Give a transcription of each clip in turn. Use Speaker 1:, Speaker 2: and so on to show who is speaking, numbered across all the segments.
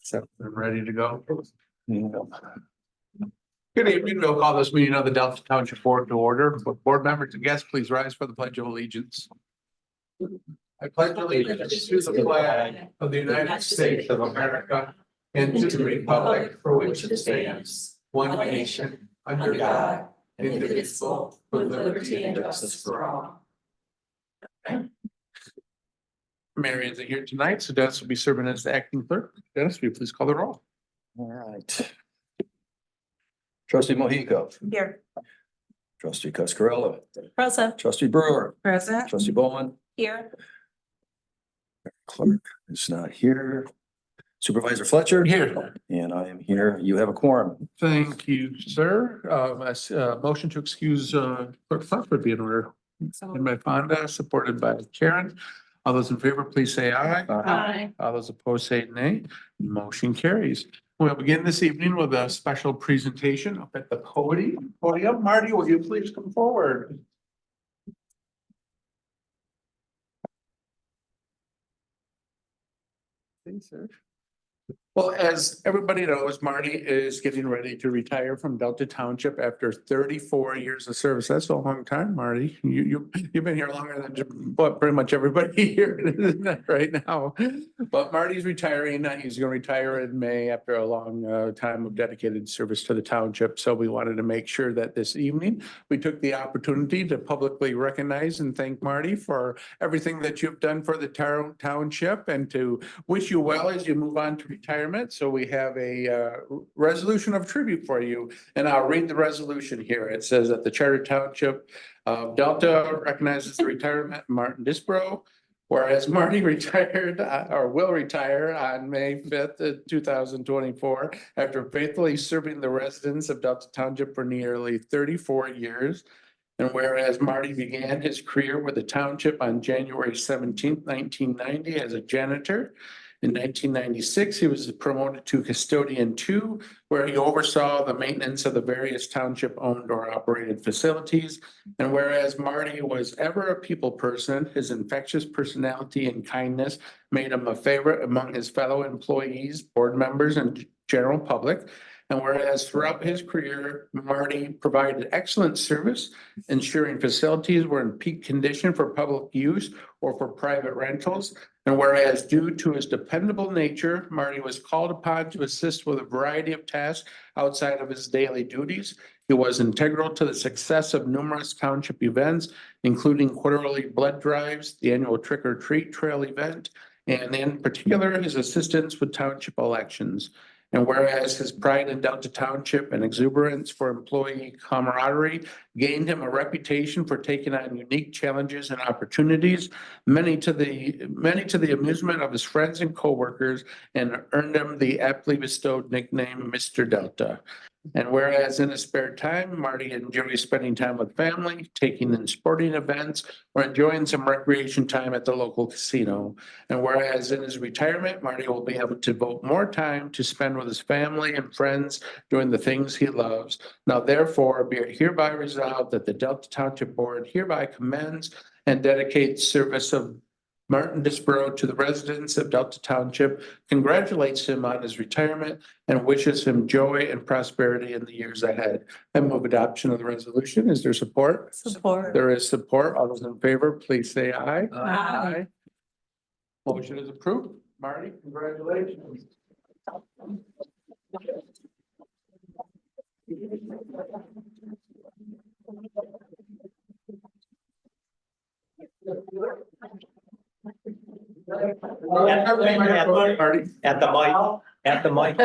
Speaker 1: So I'm ready to go. Good evening. We'll call this meeting of the Delta Township Board to order. Board members and guests, please rise for the Pledge of Allegiance. I pledge allegiance to the flag of the United States of America and to the republic for which it stands, one nation, under God, indivisible, with liberty and justice for all. Mary isn't here tonight, so Dennis will be serving as the acting clerk. Dennis, will you please call the roll?
Speaker 2: All right. Trustee Mohico.
Speaker 3: Here.
Speaker 2: Trustee Cuscarella.
Speaker 3: Present.
Speaker 2: Trustee Brewer.
Speaker 3: Present.
Speaker 2: Trustee Bowman.
Speaker 3: Here.
Speaker 2: Clerk is not here. Supervisor Fletcher.
Speaker 1: Here.
Speaker 2: And I am here. You have a quorum.
Speaker 1: Thank you, sir. Motion to excuse clerk Fletcher would be in order. And by Fonda, supported by Karen. All those in favor, please say aye.
Speaker 3: Aye.
Speaker 1: All those opposed say nay. Motion carries. We'll begin this evening with a special presentation up at the podium. Marty, will you please come forward? Thanks, sir. Well, as everybody knows, Marty is getting ready to retire from Delta Township after 34 years of service. That's a long time, Marty. You've been here longer than pretty much everybody here right now. But Marty's retiring. He's going to retire in May after a long time of dedicated service to the township. So we wanted to make sure that this evening we took the opportunity to publicly recognize and thank Marty for everything that you've done for the township and to wish you well as you move on to retirement. So we have a resolution of tribute for you, and I'll read the resolution here. It says that the Charter Township of Delta recognizes the retirement of Martin Disbrow, whereas Marty retired or will retire on May 5th, 2024, after faithfully serving the residents of Delta Township for nearly 34 years. And whereas Marty began his career with the township on January 17th, 1990 as a janitor. In 1996, he was promoted to custodian 2, where he oversaw the maintenance of the various township owned or operated facilities. And whereas Marty was ever a people person, his infectious personality and kindness made him a favorite among his fellow employees, board members, and general public. And whereas throughout his career, Marty provided excellent service, ensuring facilities were in peak condition for public use or for private rentals. And whereas due to his dependable nature, Marty was called upon to assist with a variety of tasks outside of his daily duties. He was integral to the success of numerous township events, including quarterly blood drives, the annual trick or treat trail event, and in particular, his assistance with township elections. And whereas his pride in Delta Township and exuberance for employee camaraderie gained him a reputation for taking on unique challenges and opportunities, many to the amusement of his friends and coworkers, and earned him the aptly bestowed nickname Mr. Delta. And whereas in his spare time, Marty enjoys spending time with family, taking in sporting events, or enjoying some recreation time at the local casino. And whereas in his retirement, Marty will be able to devote more time to spend with his family and friends doing the things he loves. Now, therefore, be it hereby resolved that the Delta Township Board hereby commends and dedicates service of Martin Disbrow to the residents of Delta Township, congratulates him on his retirement, and wishes him joy and prosperity in the years ahead. I move adoption of the resolution. Is there support?
Speaker 3: Support.
Speaker 1: There is support. All those in favor, please say aye.
Speaker 3: Aye.
Speaker 1: Motion is approved. Marty, congratulations.
Speaker 4: At the mic.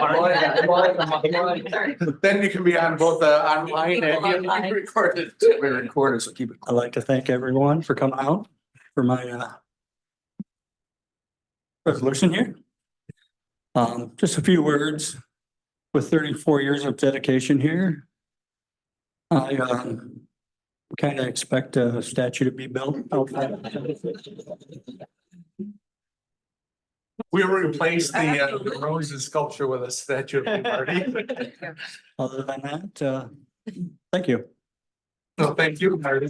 Speaker 1: Then you can be on both online and recorded.
Speaker 2: We record it, so keep it.
Speaker 5: I'd like to thank everyone for coming out for my resolution here. Just a few words. With 34 years of dedication here, I kind of expect a statue to be built out there.
Speaker 1: We will replace the Rose's sculpture with a statue of you, Marty.
Speaker 5: Other than that, thank you.
Speaker 1: No, thank you, Marty.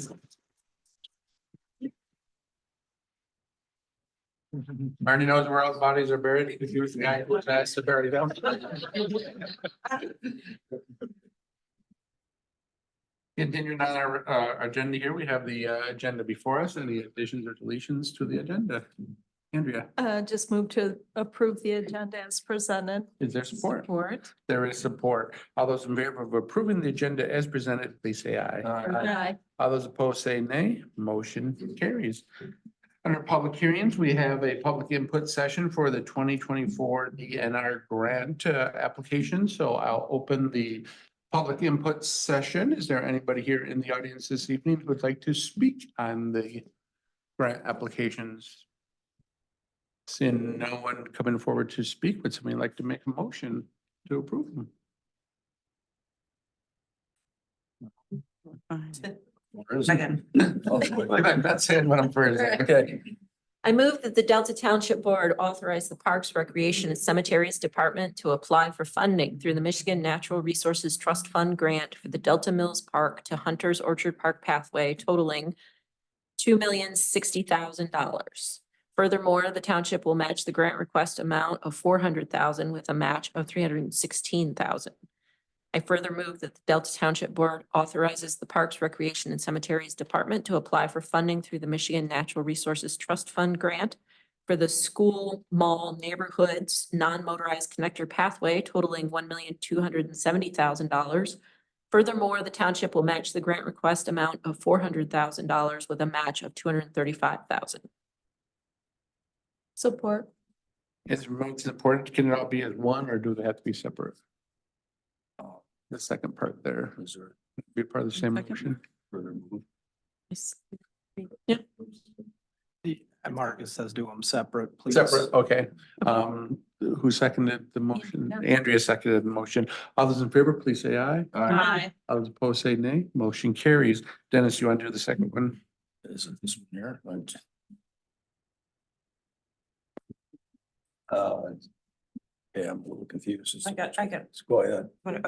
Speaker 1: Marty knows where all the bodies are buried. He was the guy who was asked to bury them. Continuing on our agenda here, we have the agenda before us and the additions or deletions to the agenda. Andrea,
Speaker 3: Just move to approve the agenda as presented.
Speaker 1: is there support?
Speaker 3: Support.
Speaker 1: There is support. All those in favor of approving the agenda as presented, please say aye.
Speaker 3: Aye.
Speaker 1: All those opposed say nay. Motion carries. Under public hearings, we have a public input session for the 2024 DNR grant application. So I'll open the public input session. Is there anybody here in the audience this evening who would like to speak on the grant applications? Seeing no one coming forward to speak, would somebody like to make a motion to approve them?
Speaker 2: Second.
Speaker 1: I'm not saying what I'm first.
Speaker 2: Okay.
Speaker 6: I move that the Delta Township Board authorize the Parks, Recreation, and Cemeteries Department to apply for funding through the Michigan Natural Resources Trust Fund grant for the Delta Mills Park to Hunter's Orchard Park pathway totaling $2,060,000. Furthermore, the township will match the grant request amount of $400,000 with a match of $316,000. I further move that the Delta Township Board authorizes the Parks, Recreation, and Cemeteries Department to apply for funding through the Michigan Natural Resources Trust Fund grant for the school, mall, neighborhoods, non-motorized connector pathway totaling $1,270,000. Furthermore, the township will match the grant request amount of $400,000 with a match of $235,000.
Speaker 3: Support.
Speaker 1: Is remote support, can it all be as one or do they have to be separate? The second part there,
Speaker 2: Is there
Speaker 1: be part of the same
Speaker 3: Second.
Speaker 1: motion.
Speaker 2: further move?
Speaker 3: Yeah.
Speaker 7: At Marcus says do them separate, please.
Speaker 1: Separate, okay. Who seconded the motion?
Speaker 3: Yeah.
Speaker 1: Andrea seconded the motion. All those in favor, please say aye.
Speaker 3: Aye.
Speaker 1: All those opposed say nay. Motion carries. Dennis, you want to do the second one?
Speaker 2: Is it this one here? Yeah, I'm a little confused.
Speaker 8: I got.
Speaker 2: Go ahead.
Speaker 8: Okay.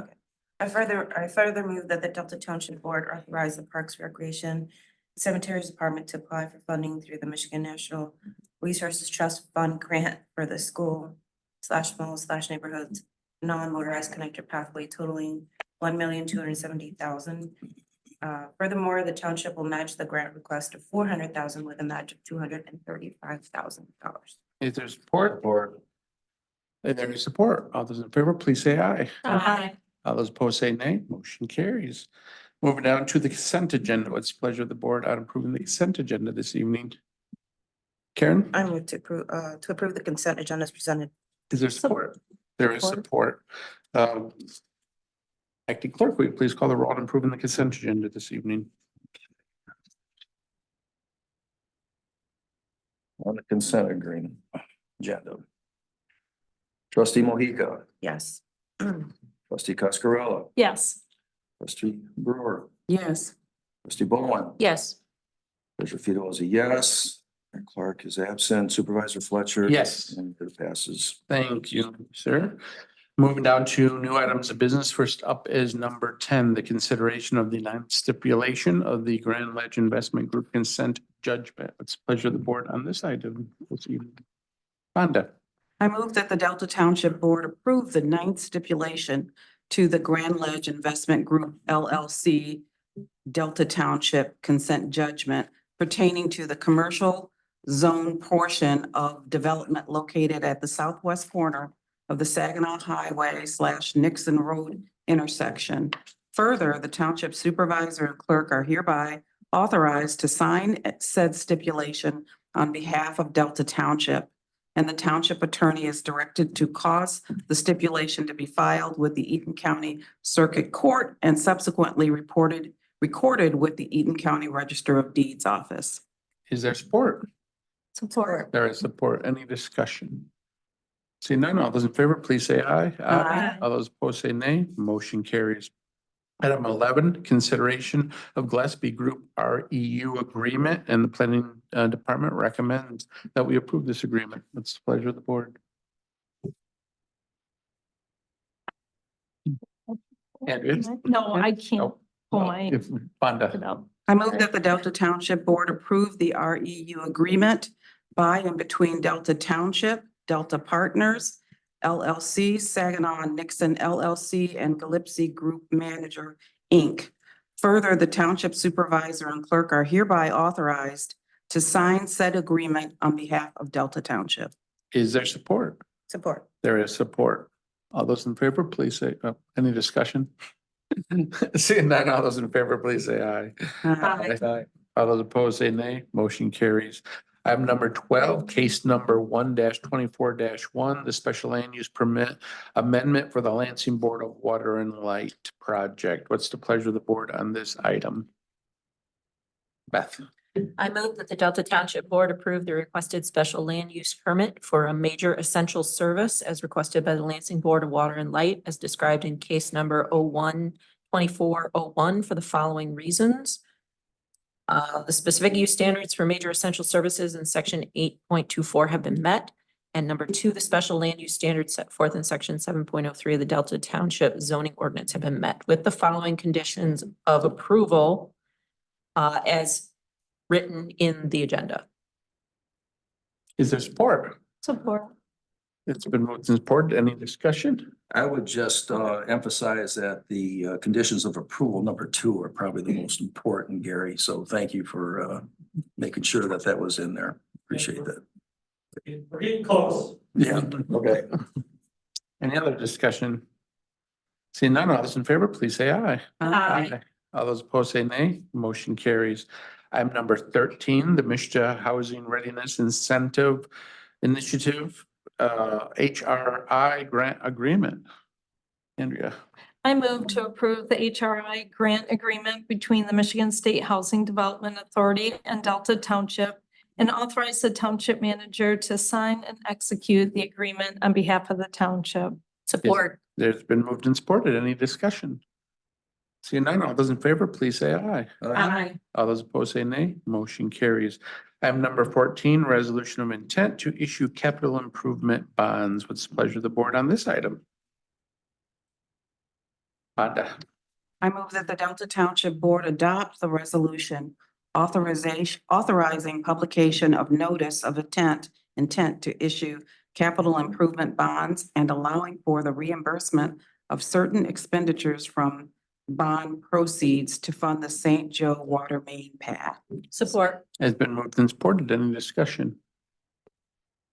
Speaker 8: I further move that the Delta Township Board authorize the Parks, Recreation, Cemeteries Department to apply for funding through the Michigan National Resources Trust Fund grant for the school / mall / neighborhoods non-motorized connector pathway totaling $1,270,000. Furthermore, the township will match the grant request of $400,000 with a match of $235,000.
Speaker 1: Is there support?
Speaker 2: Or
Speaker 1: If there is support, all those in favor, please say aye.
Speaker 3: Aye.
Speaker 1: All those opposed say nay. Motion carries. Moving down to the consent agenda. What's the pleasure of the board on approving the consent agenda this evening? Karen,
Speaker 8: I move to approve the consent agenda as presented.
Speaker 1: is there support? There is support. Acting clerk, will you please call the roll on approving the consent agenda this evening?
Speaker 2: on the consent agreement agenda. Trustee Mohica,
Speaker 8: Yes.
Speaker 2: trustee Coscarella,
Speaker 3: Yes.
Speaker 2: trustee Brewer,
Speaker 3: Yes.
Speaker 2: trustee Bowen.
Speaker 6: Yes.
Speaker 2: Treasurer Fido is a yes. And Clark is absent. Supervisor Fletcher.
Speaker 1: Yes.
Speaker 2: And it passes.
Speaker 1: Thank you, sir. Moving down to new items of business. First up is number 10, the consideration of the non-stipulation of the Grand Ledge Investment Group consent judgment. It's a pleasure of the board on this item this evening. Fonda,
Speaker 9: I move that the Delta Township Board approve the ninth stipulation to the Grand Ledge Investment Group LLC Delta Township consent judgment pertaining to the commercial zone portion of development located at the southwest corner of the Saginaw Highway / Nixon Road intersection. Further, the township supervisor and clerk are hereby authorized to sign said stipulation on behalf of Delta Township. And the township attorney is directed to cause the stipulation to be filed with the Eaton County Circuit Court and subsequently recorded with the Eaton County Register of Deeds office.
Speaker 1: is there support?
Speaker 3: Support.
Speaker 1: There is support. Any discussion? See none, all those in favor, please say aye.
Speaker 3: Aye.
Speaker 1: All those opposed say nay. Motion carries. Item 11, consideration of Gillespie Group REU agreement, and the planning department recommends that we approve this agreement. It's the pleasure of the board. Andrea?
Speaker 3: No, I can't
Speaker 1: Oh,
Speaker 3: pull
Speaker 1: oh,
Speaker 3: my
Speaker 1: if Fonda,
Speaker 3: it up.
Speaker 9: I move that the Delta Township Board approve the REU agreement by and between Delta Township, Delta Partners, LLC, Saginaw and Nixon LLC, and Gillespie Group Manager, Inc. Further, the Township Supervisor and Clerk are hereby authorized to sign said agreement on behalf of Delta Township.
Speaker 1: Is there support?
Speaker 8: Support.
Speaker 1: There is support. All those in favor, please say, any discussion? Seeing none, all those in favor, please say aye. Aye. All those opposed, say nay. Motion carries. Item number 12, case number 1-24-1, the special land use permit amendment for the Lansing Board of Water and Light project. What's the pleasure of the board on this item? Beth?
Speaker 6: I move that the Delta Township Board approve the requested special land use permit for a major essential service as requested by the Lansing Board of Water and Light as described in case number 01-2401 for the following reasons. The specific use standards for major essential services in section 8.24 have been met. And number two, the special land use standards set forth in section 7.03 of the Delta Township zoning ordinance have been met with the following conditions of approval as written in the agenda.
Speaker 1: Is there support?
Speaker 3: Support.
Speaker 1: It's been moved and supported. Any discussion?
Speaker 2: I would just emphasize that the conditions of approval, number 2, are probably the most important, Gary. So thank you for making sure that that was in there. Appreciate that.
Speaker 4: We're getting close.
Speaker 2: Yeah, okay.
Speaker 1: Any other discussion? Seeing none, all those in favor, please say aye.
Speaker 6: Aye.
Speaker 1: All those opposed say nay. Motion carries. Item number 13, the Mishta Housing Readiness Incentive Initiative, HRI grant agreement. Andrea?
Speaker 3: I move to approve the HRI grant agreement between the Michigan State Housing Development Authority and Delta Township and authorize the township manager to sign and execute the agreement on behalf of the township.
Speaker 6: Support.
Speaker 1: There's been moved and supported. Any discussion? Seeing none, all those in favor, please say aye.
Speaker 6: Aye.
Speaker 1: All those opposed say nay. Motion carries. Item number 14, resolution of intent to issue capital improvement bonds. What's the pleasure of the board on this item? Fonda?
Speaker 9: I move that the Delta Township Board adopt the resolution authorizing publication of notice of intent to issue capital improvement bonds and allowing for the reimbursement of certain expenditures from bond proceeds to fund the St. Joe Water Main Path.
Speaker 6: Support.
Speaker 1: Has been moved and supported. Any discussion?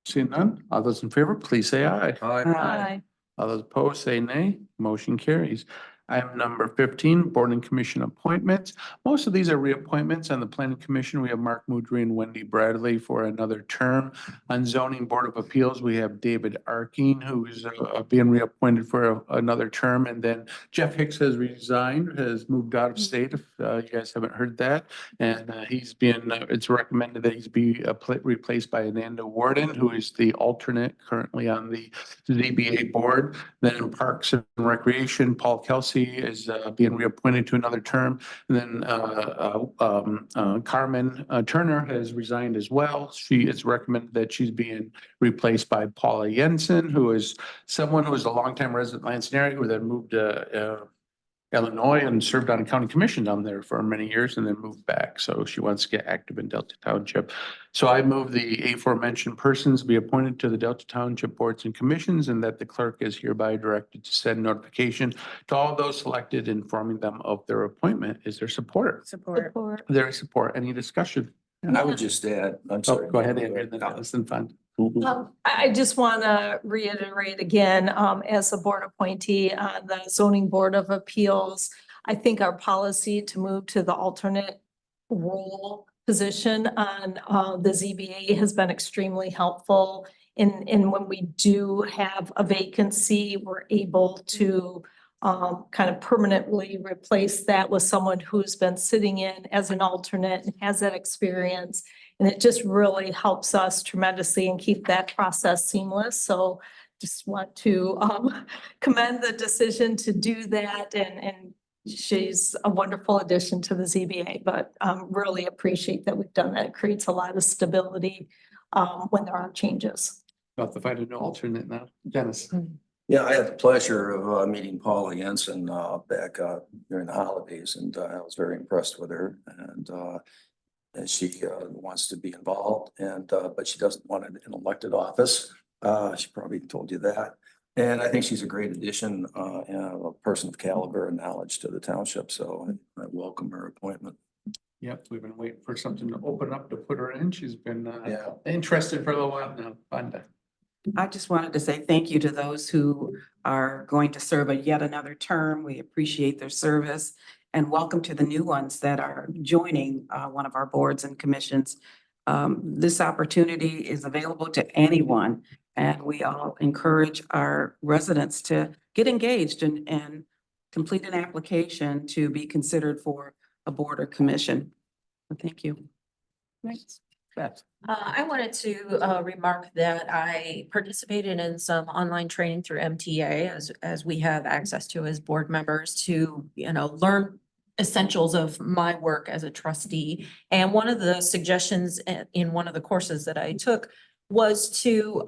Speaker 1: Seeing none, all those in favor, please say aye.
Speaker 3: Aye.
Speaker 1: All those opposed say nay. Motion carries. Item number 15, Board and Commission appointments. Most of these are reappointments. On the Planning Commission, we have Mark Mudry and Wendy Bradley for another term. On Zoning Board of Appeals, we have David Arkeen, who is being reappointed for another term. And then Jeff Hicks has resigned, has moved out of state, if you guys haven't heard that. And it's recommended that he's be replaced by Ananda Warden, who is the alternate currently on the ZBA board. Then in Parks and Recreation, Paul Kelsey is being reappointed to another term. And then Carmen Turner has resigned as well. It's recommended that she's being replaced by Paula Jensen, who is someone who is a longtime resident of Lansing area, who then moved to Illinois and served on a county commission down there for many years and then moved back. So she wants to get active in Delta Township. So I move the aforementioned persons be appointed to the Delta Township boards and commissions, and that the clerk is hereby directed to send notification to all those selected, informing them of their appointment. Is there support?
Speaker 8: Support.
Speaker 3: Support.
Speaker 1: There is support. Any discussion?
Speaker 2: I would just add, I'm
Speaker 1: Oh,
Speaker 2: sorry.
Speaker 1: go ahead, Andrea, then Allison Fund.
Speaker 3: I just want to reiterate again, as a board appointee on the Zoning Board of Appeals, I think our policy to move to the alternate role position on the ZBA has been extremely helpful. And when we do have a vacancy, we're able to kind of permanently replace that with someone who's been sitting in as an alternate and has that experience. And it just really helps us tremendously and keep that process seamless. So just want to commend the decision to do that. And she's a wonderful addition to the ZBA, but really appreciate that we've done that. It creates a lot of stability when there are changes.
Speaker 1: About to find a new alternate now. Dennis.
Speaker 2: Yeah, I had the pleasure of meeting Paula Jensen back during the holidays, and I was very impressed with her. And and she wants to be involved and, but she doesn't want an elected office. She probably told you that. And I think she's a great addition, and a person of caliber and knowledge to the township. So I welcome her appointment.
Speaker 1: Yep, we've been waiting for something to open up to put her in. She's been
Speaker 2: Yeah.
Speaker 1: interested for a little while now. Fun to.
Speaker 9: I just wanted to say thank you to those who are going to serve yet another term. We appreciate their service. And welcome to the new ones that are joining one of our boards and commissions. This opportunity is available to anyone, and we all encourage our residents to get engaged and complete an application to be considered for a board or commission. Thank you.
Speaker 1: Beth.
Speaker 6: I wanted to remark that I participated in some online training through MTA as we have access to as board members to, learn essentials of my work as a trustee. And one of the suggestions in one of the courses that I took was to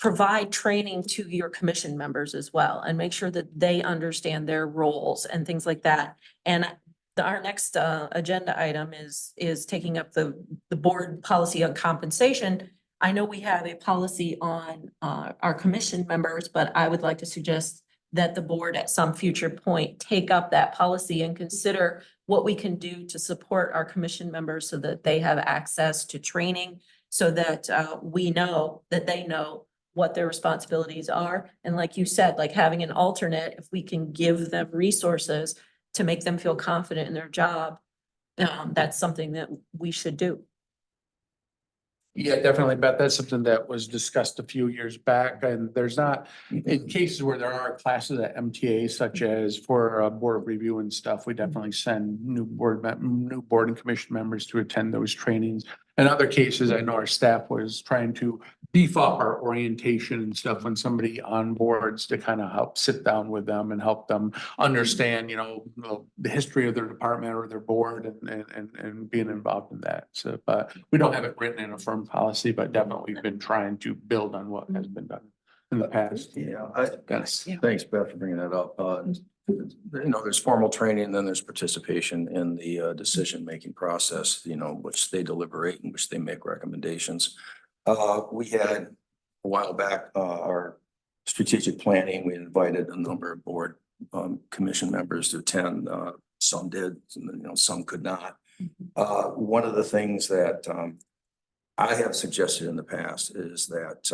Speaker 6: provide training to your commission members as well and make sure that they understand their roles and things like that. And our next agenda item is taking up the board policy on compensation. I know we have a policy on our commission members, but I would like to suggest that the board at some future point take up that policy and consider what we can do to support our commission members so that they have access to training, so that we know that they know what their responsibilities are. And like you said, like having an alternate, if we can give them resources to make them feel confident in their job, that's something that we should do.
Speaker 1: Yeah, definitely, Beth. That's something that was discussed a few years back, and there's not, in cases where there are classes at MTA, such as for board of review and stuff, we definitely send new board and commission members to attend those trainings. In other cases, I know our staff was trying to beef up our orientation and stuff when somebody onboards to kind of help sit down with them and help them understand, the history of their department or their board and being involved in that. So, but we don't have it written in a firm policy, but definitely we've been trying to build on what has been done in the past.
Speaker 2: Yeah,
Speaker 1: Yes.
Speaker 2: thanks, Beth, for bringing that up. There's formal training, and then there's participation in the decision-making process, which they deliberate and which they make recommendations. We had a while back, our strategic planning, we invited a number of board commission members to attend. Some did, some could not. One of the things that I have suggested in the past is that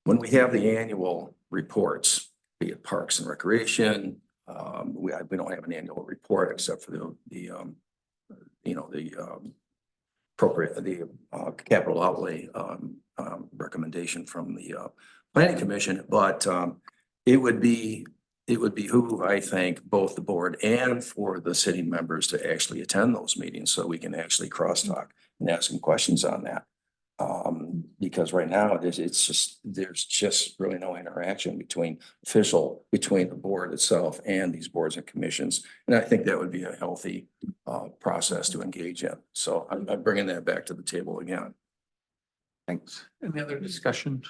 Speaker 2: when we have the annual reports, be it Parks and Recreation, we don't have an annual report except for the capital outlay recommendation from the planning commission, but it would behoove, I think, both the board and for the city members to actually attend those meetings so we can actually crosstalk and ask some questions on that. Because right now there's just really no interaction between the board itself and these boards and commissions. And I think that would be a healthy process to engage in. So I'm bringing that back to the table again.
Speaker 1: Thanks. Any other discussion?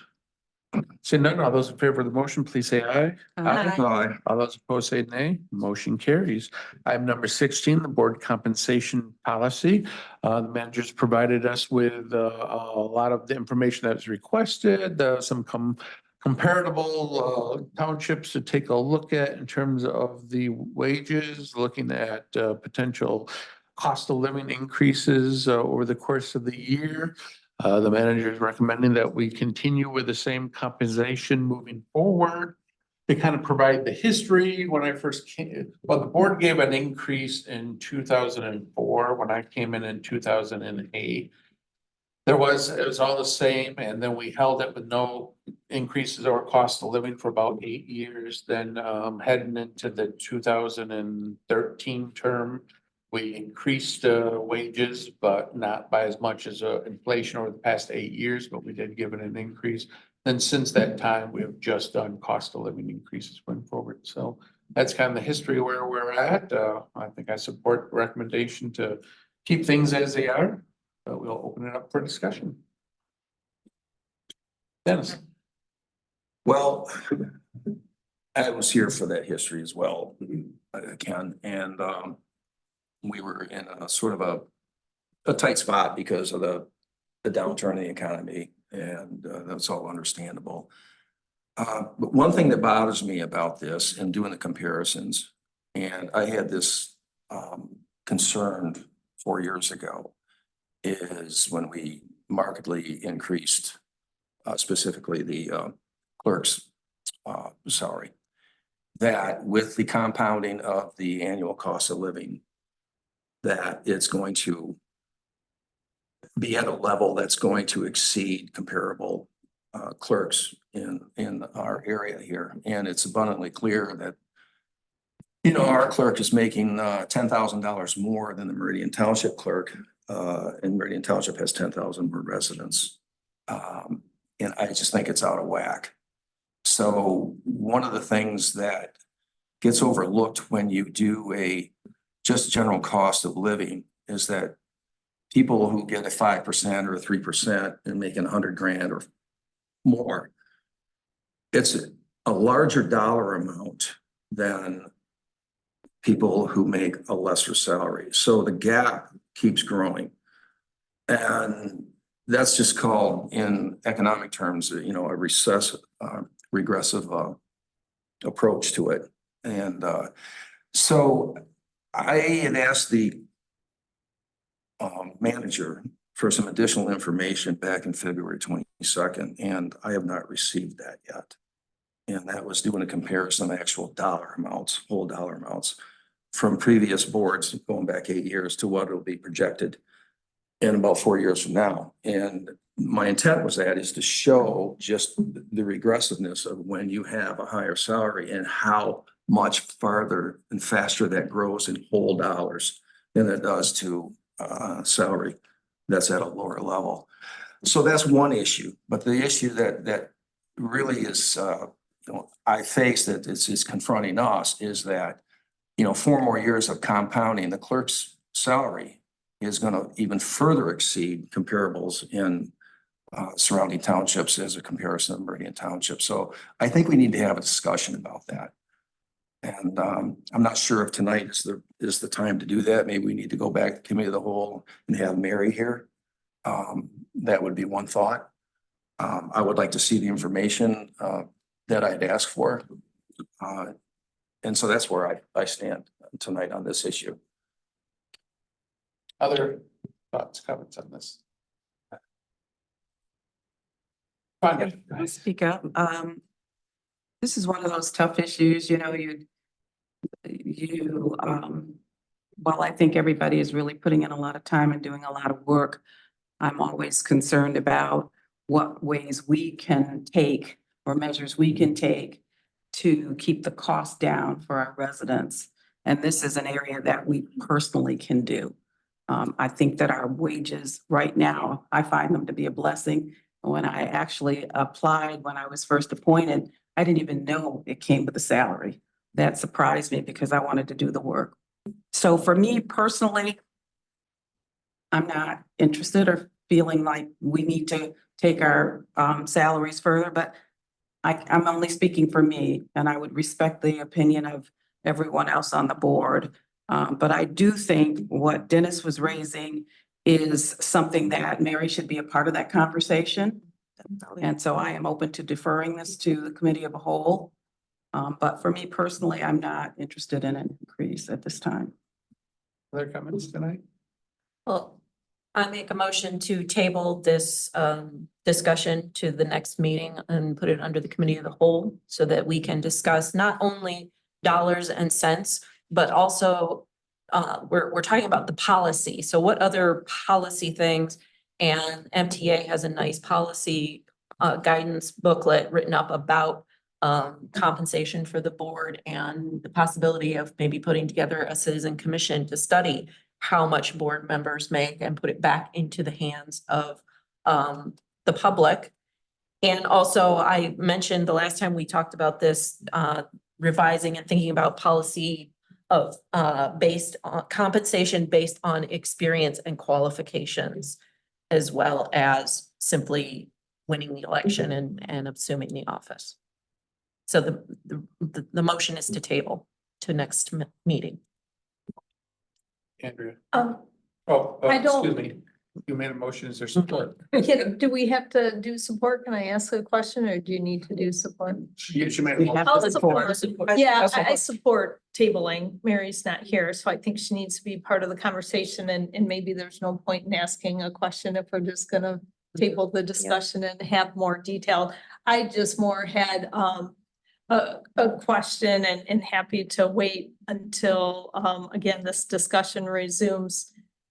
Speaker 1: Seeing none, all those in favor of the motion, please say aye.
Speaker 6: Aye.
Speaker 1: All those opposed say nay. Motion carries. Item number 16, the board compensation policy. The managers provided us with a lot of the information that was requested, some comparable townships to take a look at in terms of the wages, looking at potential cost of living increases over the course of the year. The manager is recommending that we continue with the same compensation moving forward. To kind of provide the history, when I first came, the board gave an increase in 2004. When I came in 2008. It was all the same, and then we held it with no increases or cost of living for about 8 years. Then heading into the 2013 term, we increased wages, but not by as much as inflation over the past 8 years, but we did give it an increase. And since that time, we have just done cost of living increases going forward. So that's kind of the history of where we're at. I think I support the recommendation to keep things as they are, but we'll open it up for discussion. Dennis.
Speaker 2: Well, I was here for that history as well, Ken, and we were in a sort of a tight spot because of the downturn in the economy, and that's all understandable. But one thing that bothers me about this and doing the comparisons, and I had this concern 4 years ago, is when we markedly increased specifically the clerk's salary. That with the compounding of the annual cost of living, that it's going to be at a level that's going to exceed comparable clerks in our area here. And it's abundantly clear that, you know, our clerk is making $10,000 more than the Meridian Township clerk. And Meridian Township has 10,000 more residents. And I just think it's out of whack. So one of the things that gets overlooked when you do a just general cost of living is that people who get a 5% or a 3% and making 100 grand or more, it's a larger dollar amount than people who make a lesser salary. So the gap keeps growing. And that's just called, in economic terms, you know, a regressive approach to it. And so I had asked the manager for some additional information back in February 22nd, and I have not received that yet. And that was doing a comparison of actual dollar amounts, whole dollar amounts from previous boards going back 8 years to what will be projected in about 4 years from now. And my intent was that is to show just the regressiveness of when you have a higher salary and how much farther and faster that grows in whole dollars than it does to salary that's at a lower level. So that's one issue. But the issue that really is, you know, I face that is confronting us is that, you know, 4 more years of compounding, the clerk's salary is going to even further exceed comparables in surrounding townships as a comparison of Meridian Township. So I think we need to have a discussion about that. And I'm not sure if tonight is the time to do that. Maybe we need to go back to committee of the whole and have Mary here. That would be one thought. I would like to see the information that I'd asked for. And so that's where I stand tonight on this issue.
Speaker 1: Other thoughts, comments on this? Fine.
Speaker 9: I'll speak up. This is one of those tough issues, you know, while I think everybody is really putting in a lot of time and doing a lot of work, I'm always concerned about what ways we can take or measures we can take to keep the cost down for our residents. And this is an area that we personally can do. I think that our wages right now, I find them to be a blessing. When I actually applied, when I was first appointed, I didn't even know it came with a salary. That surprised me because I wanted to do the work. So for me personally, I'm not interested or feeling like we need to take our salaries further, but I'm only speaking for me, and I would respect the opinion of everyone else on the board. But I do think what Dennis was raising is something that Mary should be a part of that conversation. And so I am open to deferring this to the committee of a whole. But for me personally, I'm not interested in an increase at this time.
Speaker 1: Other comments tonight?
Speaker 6: Well, I make a motion to table this discussion to the next meeting and put it under the committee of the whole so that we can discuss not only dollars and cents, but also we're talking about the policy. So what other policy things, and MTA has a nice policy guidance booklet written up about compensation for the board and the possibility of maybe putting together a citizen commission to study how much board members make and put it back into the hands of the public. And also I mentioned the last time we talked about this, revising and thinking about policy of based on compensation based on experience and qualifications, as well as simply winning the election and assuming the office. So the motion is to table to next meeting.
Speaker 1: Andrea? Oh,
Speaker 3: I don't-
Speaker 1: excuse me. You made a motion. Is there support?
Speaker 3: Do we have to do support? Can I ask a question or do you need to do support?
Speaker 1: She made a
Speaker 9: We
Speaker 1: motion.
Speaker 9: have
Speaker 3: I'll
Speaker 9: to
Speaker 3: support.
Speaker 6: Support.
Speaker 3: Yeah, I support tabling. Mary's not here, so I think she needs to be part of the conversation and maybe there's no point in asking a question if we're just gonna table the discussion and have more detail. I just more had a question and happy to wait until again, this discussion resumes.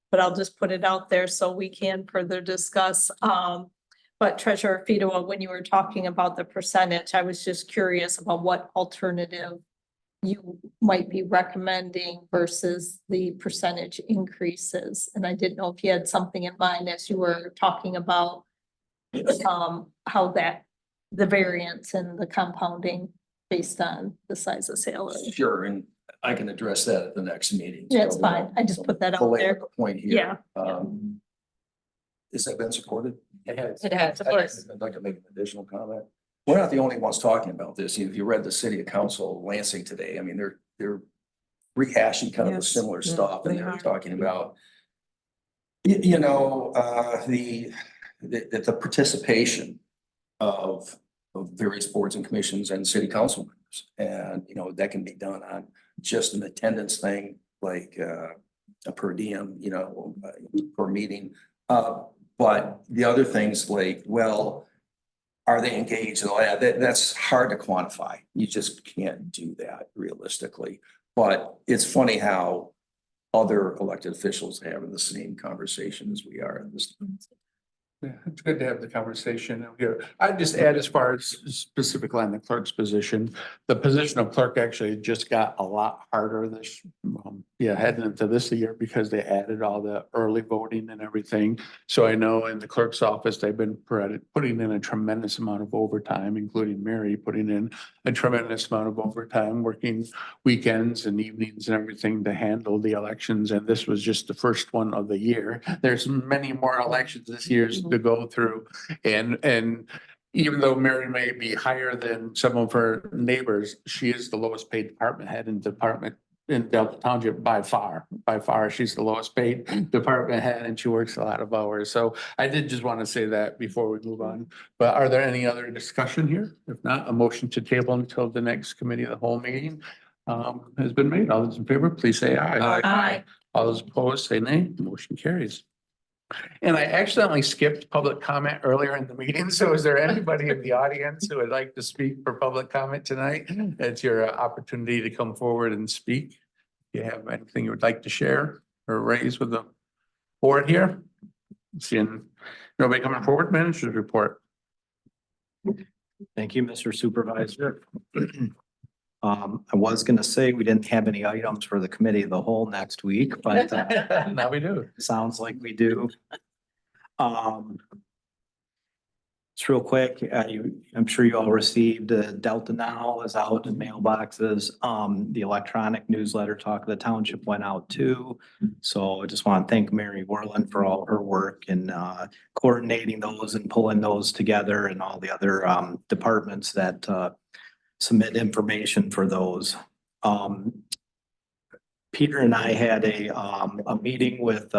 Speaker 3: But I'll just put it out there so we can further discuss. But Treasurer Fedowa, when you were talking about the percentage, I was just curious about what alternative you might be recommending versus the percentage increases. And I didn't know if you had something in mind as you were talking about how that, the variance and the compounding based on the size of salary.
Speaker 2: Sure, and I can address that at the next meeting.
Speaker 3: That's
Speaker 2: So,
Speaker 3: fine. I just put that out
Speaker 2: belabor
Speaker 3: there.
Speaker 2: the point here.
Speaker 3: Yeah.
Speaker 2: Has that been supported?
Speaker 6: It has, of course.
Speaker 2: I'd like to make an additional comment. We're not the only ones talking about this. If you read the city council of Lansing today, I mean, they're rehashing kind of the
Speaker 9: Yes.
Speaker 2: similar stuff and
Speaker 9: they
Speaker 2: they're
Speaker 9: are.
Speaker 2: talking about the participation of various boards and commissions and city council members. And, that can be done on just an attendance thing, like a per diem, per meeting. But the other things like, well, are they engaged and all that? That's hard to quantify. You just can't do that realistically. But it's funny how other elected officials are having the same conversation as we are in this.
Speaker 1: Yeah, it's good to have the conversation here. I'd just add as far as specifically on the clerk's position, the position of clerk actually just got a lot harder this, heading into this year because they added all the early voting and everything. So I know in the clerk's office, they've been putting in a tremendous amount of overtime, including Mary putting in a tremendous amount of overtime, working weekends and evenings and everything to handle the elections. And this was just the first one of the year. There's many more elections this year to go through. And even though Mary may be higher than some of her neighbors, she is the lowest paid department head in Delta Township by far. By far, she's the lowest paid department head and she works a lot of hours. So I did just want to say that before we move on. But are there any other discussion here? If not, a motion to table until the next committee of the whole meeting has been made. All those in favor, please say aye.
Speaker 3: Aye.
Speaker 1: All those opposed, say nay. Motion carries. And I accidentally skipped public comment earlier in the meeting. So is there anybody in the audience who would like to speak for public comment tonight? It's your opportunity to come forward and speak. If you have anything you would like to share or raise with the board here? Seeing nobody coming forward, manager's report.
Speaker 7: Thank you, Mr. Supervisor. I was gonna say we didn't have any items for the committee of the whole next week, but
Speaker 1: Now we do.
Speaker 7: sounds like we do. Just real quick, I'm sure you all received, Delta Now is out in mailboxes. The electronic newsletter Talk of the Township went out too. So I just want to thank Mary Worland for all her work in coordinating those and pulling those together and all the other departments that submit information for those. Peter and I had a meeting with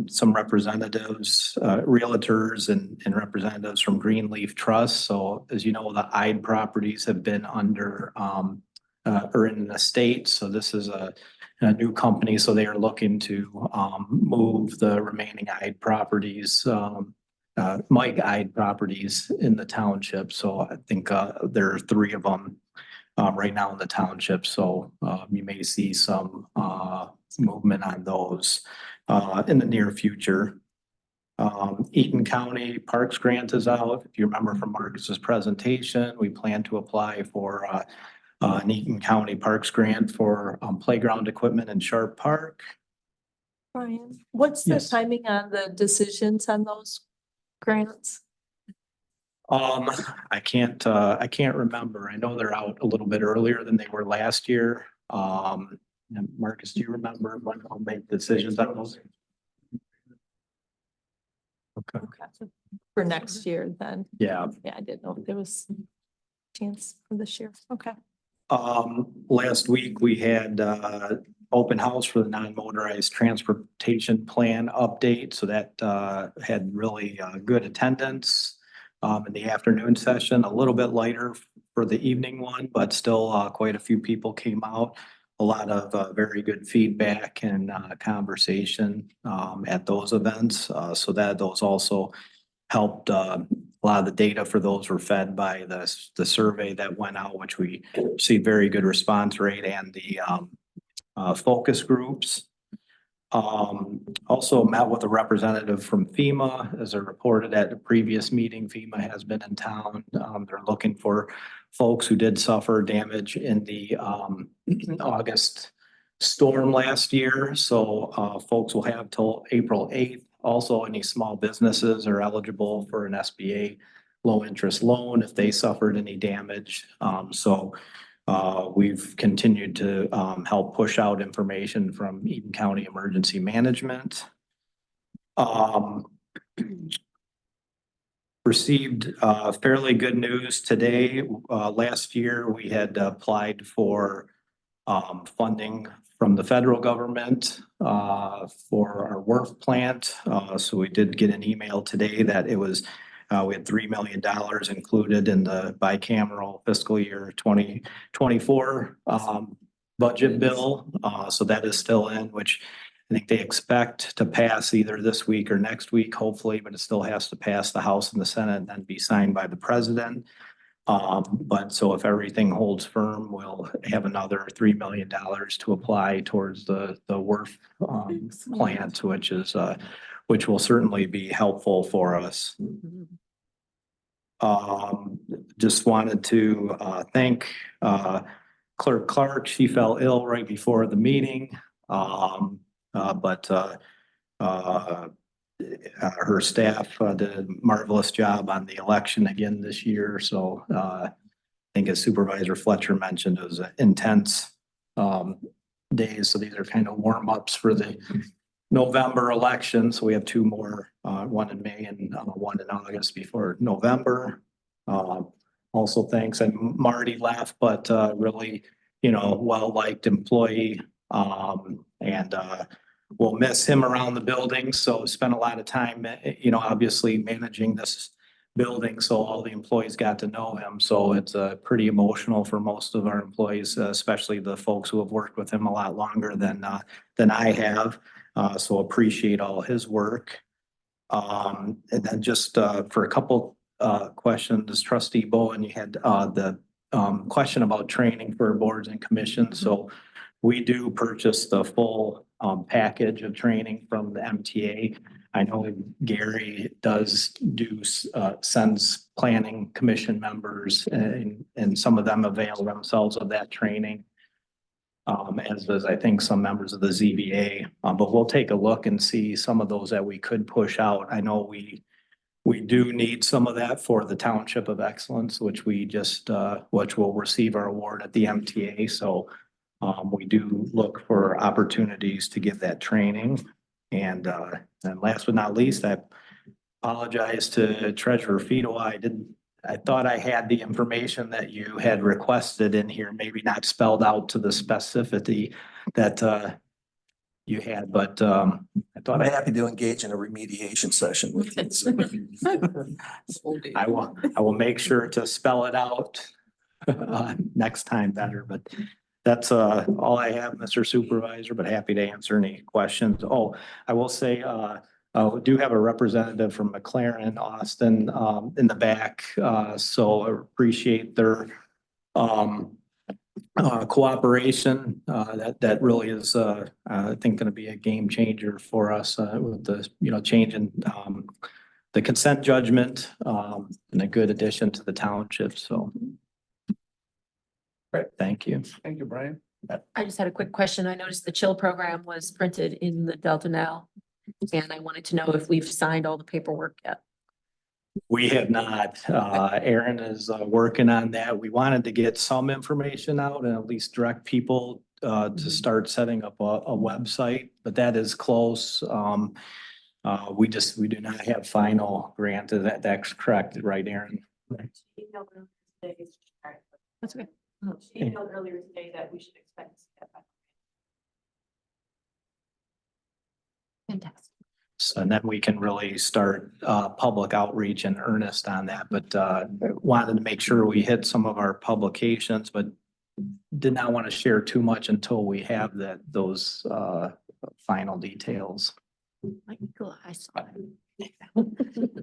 Speaker 7: some representatives, realtors and representatives from Greenleaf Trust. So as you know, the Ide properties have been under or in an estate. So this is a new company. So they are looking to move the remaining Ide properties, Mike Ide properties in the township. So I think there are 3 of them right now in the township. So you may see some movement on those in the near future. Eaton County Parks Grant is out. If you remember from Marcus's presentation, we plan to apply for an Eaton County Parks Grant for playground equipment in Sharp Park.
Speaker 3: Brian, what's the
Speaker 7: Yes.
Speaker 3: timing on the decisions on those grants?
Speaker 7: I can't remember. I know they're out a little bit earlier than they were last year. And Marcus, do you remember when I'll make decisions on those? Okay.
Speaker 3: Okay. For next year then?
Speaker 7: Yeah.
Speaker 3: Yeah, I didn't know if there was a chance for this year. Okay.
Speaker 7: Last week we had, open house for the non-motorized transportation plan update. So that had really good attendance in the afternoon session, a little bit lighter for the evening one, but still quite a few people came out. A lot of very good feedback and conversation at those events. So that those also helped, a lot of the data for those were fed by the survey that went out, which we see very good response rate, and the focus groups. Also met with a representative from FEMA. As I reported at the previous meeting, FEMA has been in town. They're looking for folks who did suffer damage in the August storm last year. So folks will have till April 8th. Also, any small businesses are eligible for an SBA low interest loan if they suffered any damage. We've continued to help push out information from Eden County Emergency Management. Received fairly good news today. Last year, we had applied for funding from the federal government for our WRF plant. So we did get an email today that it was we had $3 million included in the bicameral fiscal year 2024 budget bill. So that is still in, which I think they expect to pass either this week or next week, hopefully, but it still has to pass the House and the Senate and then be signed by the president. But so if everything holds firm, we'll have another $3 million to apply towards the WRF plant, which will certainly be helpful for us. Just wanted to thank Clerk Clark. She fell ill right before the meeting. But her staff did a marvelous job on the election again this year. So I think as Supervisor Fletcher mentioned, it was an intense days. So these are kind of warm ups for the November election. So we have two more, one in May and one in August before November. Also thanks, and Marty left, but really, well-liked employee. And we'll miss him around the building. So spent a lot of time, obviously managing this building. So all the employees got to know him. So it's pretty emotional for most of our employees, especially the folks who have worked with him a lot longer than I have. So appreciate all his work. And then just for a couple questions, Trustee Bowen, you had the question about training for boards and commissions. So we do purchase the full package of training from the MTA. I know Gary sends planning commission members, and some of them avail themselves of that training. As does, I think, some members of the ZBA, but we'll take a look and see some of those that we could push out. I know we do need some of that for the Township of Excellence, which which will receive our award at the MTA. So we do look for opportunities to give that training. And last but not least, I apologize to Treasurer Fido. I thought I had the information that you had requested in here, maybe not spelled out to the specificity that you had, but I thought
Speaker 2: I'm happy to engage in a remediation session with you.
Speaker 7: I will make sure to spell it out next time better, but that's all I have, Mr. Supervisor, but happy to answer any questions. Oh, I will say, we do have a representative from McLaren, Austin, in the back. So I appreciate their cooperation. That really is, I think, going to be a game changer for us with the change in the consent judgment and a good addition to the township. So.
Speaker 1: Great.
Speaker 7: Thank you.
Speaker 1: Thank you, Brian.
Speaker 6: I just had a quick question. I noticed the chill program was printed in the Delta Now. And I wanted to know if we've signed all the paperwork yet.
Speaker 7: We have not. Aaron is working on that. We wanted to get some information out and at least direct people to start setting up a website, but that is close. We do not have final grant. That's correct, right, Aaron?
Speaker 6: That's okay.
Speaker 10: She emailed earlier today that we should expect to see that back.
Speaker 6: Fantastic.
Speaker 7: So, and then we can really start public outreach in earnest on that, but wanted to make sure we hit some of our publications, but did not want to share too much until we have those final details.
Speaker 6: I saw it.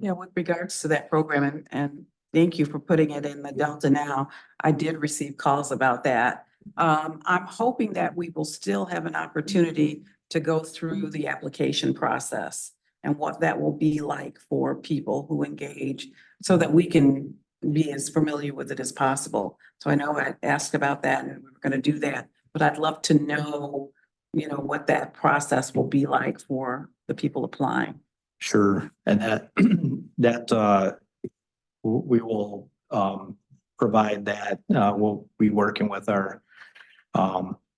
Speaker 9: Yeah, with regards to that program and thank you for putting it in the Delta Now. I did receive calls about that. I'm hoping that we will still have an opportunity to go through the application process and what that will be like for people who engage so that we can be as familiar with it as possible. So I know I asked about that and we were going to do that, but I'd love to know, what that process will be like for the people applying.
Speaker 7: Sure, and that we will provide that. We'll be working with our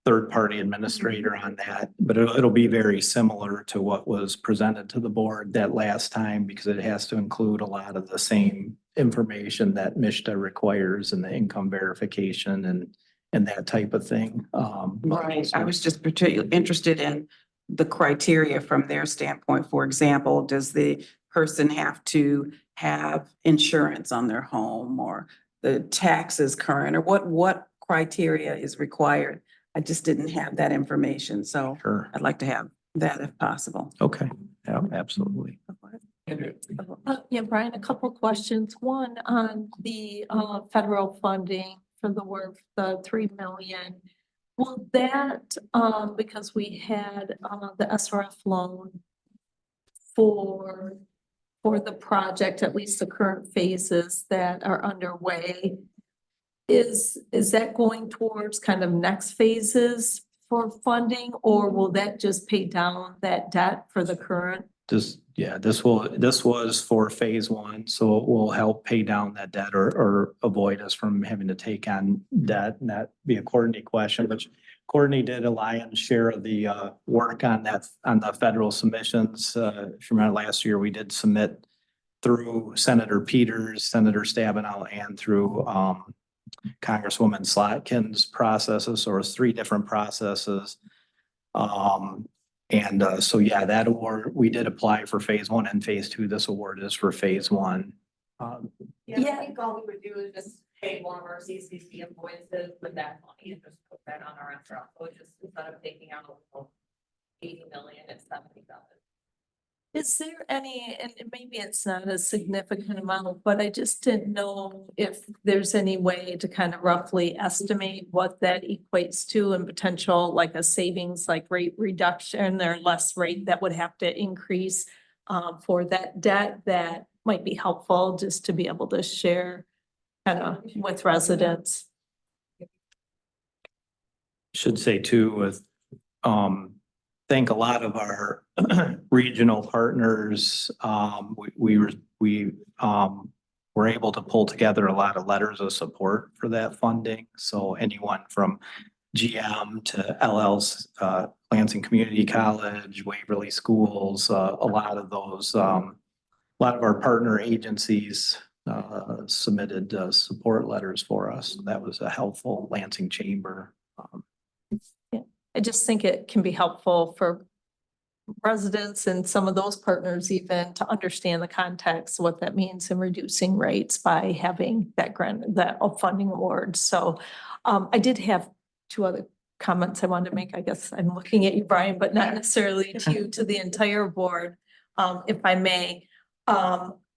Speaker 7: third-party administrator on that, but it'll be very similar to what was presented to the board that last time because it has to include a lot of the same information that MISTA requires and the income verification and that type of thing.
Speaker 9: Right, I was just particularly interested in the criteria from their standpoint. For example, does the person have to have insurance on their home or the taxes current or what criteria is required? I just didn't have that information, so
Speaker 7: Sure.
Speaker 9: I'd like to have that if possible.
Speaker 7: Okay, yeah, absolutely.
Speaker 3: Yeah, Brian, a couple questions. One on the federal funding for the 3 million. Will that, because we had the SRF loan for the project, at least the current phases that are underway, is that going towards kind of next phases for funding, or will that just pay down that debt for the current?
Speaker 7: This was for phase one, so it will help pay down that debt or avoid us from having to take on debt. And that be a Courtney question, which Courtney did a lion's share of the work on that, on the federal submissions. If you remember last year, we did submit through Senator Peters, Senator Stabenow, and through Congresswoman Slotkin's processes. So it was 3 different processes. So yeah, that award, we did apply for phase 1 and phase 2. This award is for phase 1.
Speaker 3: Yeah.
Speaker 10: I think all we would do is just pay one of our CCC invoices with that money and just put that on our escrow. So just instead of taking out a 80 million, it's 70,000.
Speaker 3: Is there any, and maybe it's not a significant amount, but I just didn't know if there's any way to kind of roughly estimate what that equates to and potential, like a savings, like rate reduction or less rate that would have to increase for that debt that might be helpful just to be able to share kind of with residents.
Speaker 7: Should say too with, thank a lot of our regional partners. We were able to pull together a lot of letters of support for that funding. So anyone from GM to LL's, Lansing Community College, Waverly Schools, a lot of those, a lot of our partner agencies submitted support letters for us. That was a helpful. Lansing Chamber.
Speaker 3: I just think it can be helpful for residents and some of those partners even to understand the context, what that means in reducing rates by having that grant, that funding award. So I did have 2 other comments I wanted to make. I guess I'm looking at you, Brian, but not necessarily to you, to the entire board, if I may.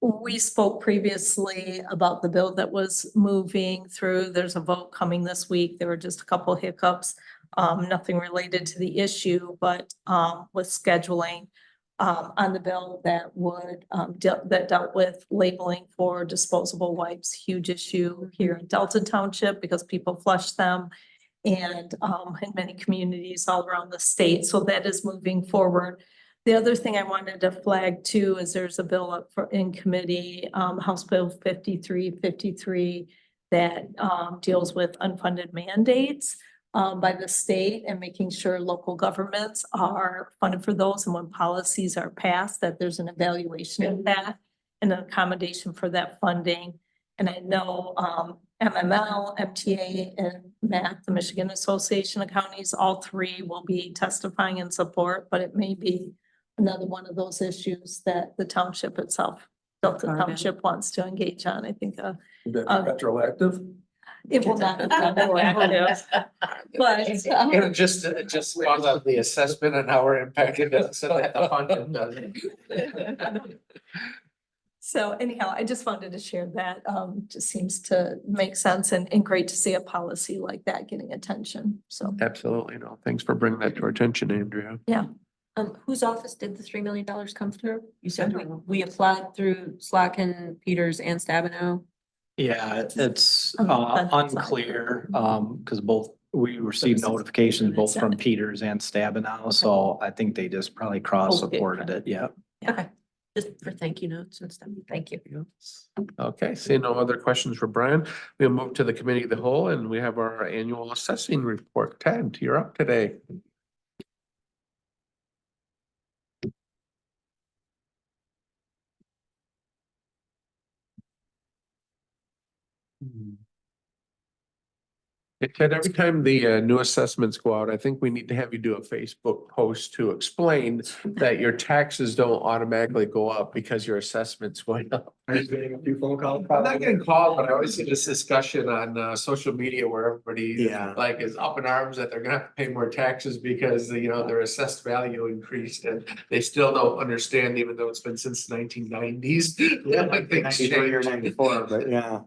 Speaker 3: We spoke previously about the bill that was moving through. There's a vote coming this week. There were just a couple of hiccups. Nothing related to the issue, but with scheduling on the bill that would that dealt with labeling for disposable wipes, huge issue here in Delta Township because people flush them, and in many communities all around the state. So that is moving forward. The other thing I wanted to flag too is there's a bill up for in committee, House Bill 5353, that deals with unfunded mandates by the state and making sure local governments are funded for those. And when policies are passed, that there's an evaluation of that and an accommodation for that funding. And I know MML, MTA, and MAC, the Michigan Association of Counties, all 3 will be testifying in support, but it may be another one of those issues that the township itself, Delta
Speaker 6: Carve out.
Speaker 3: Township wants to engage on. I think,
Speaker 2: Would that be retroactive?
Speaker 3: it will not. be retroactive, But,
Speaker 1: And just on the assessment and how we're impacted, so that the fund doesn't.
Speaker 3: so anyhow, I just wanted to share that. Just seems to make sense and great to see a policy like that getting attention. So,
Speaker 1: Absolutely, no, thanks for bringing that to our attention, Andrea.
Speaker 6: Whose office did the $3 million come through? You said we applied through Slacken, Peters and Stabeno.
Speaker 7: Yeah, it's
Speaker 3: That's fine.
Speaker 7: unclear, because both, we received notifications both from Peters and Stabenow, so I think they just probably cross-supported it, yeah.
Speaker 6: Okay, just for thank you notes and stuff. Thank you.
Speaker 1: Okay, seeing no other questions for Brian, we'll move to the committee of the whole, and we have our annual assessing report. Ted, you're up today. Hey, Ted, every time the new assessments go out, I think we need to have you do a Facebook post to explain that your taxes don't automatically go up because your assessment's going up.
Speaker 5: Are you getting a few phone calls?
Speaker 1: I'm not getting called, but I always see this discussion on social media where everybody
Speaker 5: Yeah.
Speaker 1: like is up in arms that they're gonna have to pay more taxes because, you know, their assessed value increased and they still don't understand, even though it's been since 1990s. Like things
Speaker 5: 93 or
Speaker 1: change.
Speaker 5: 94, but yeah.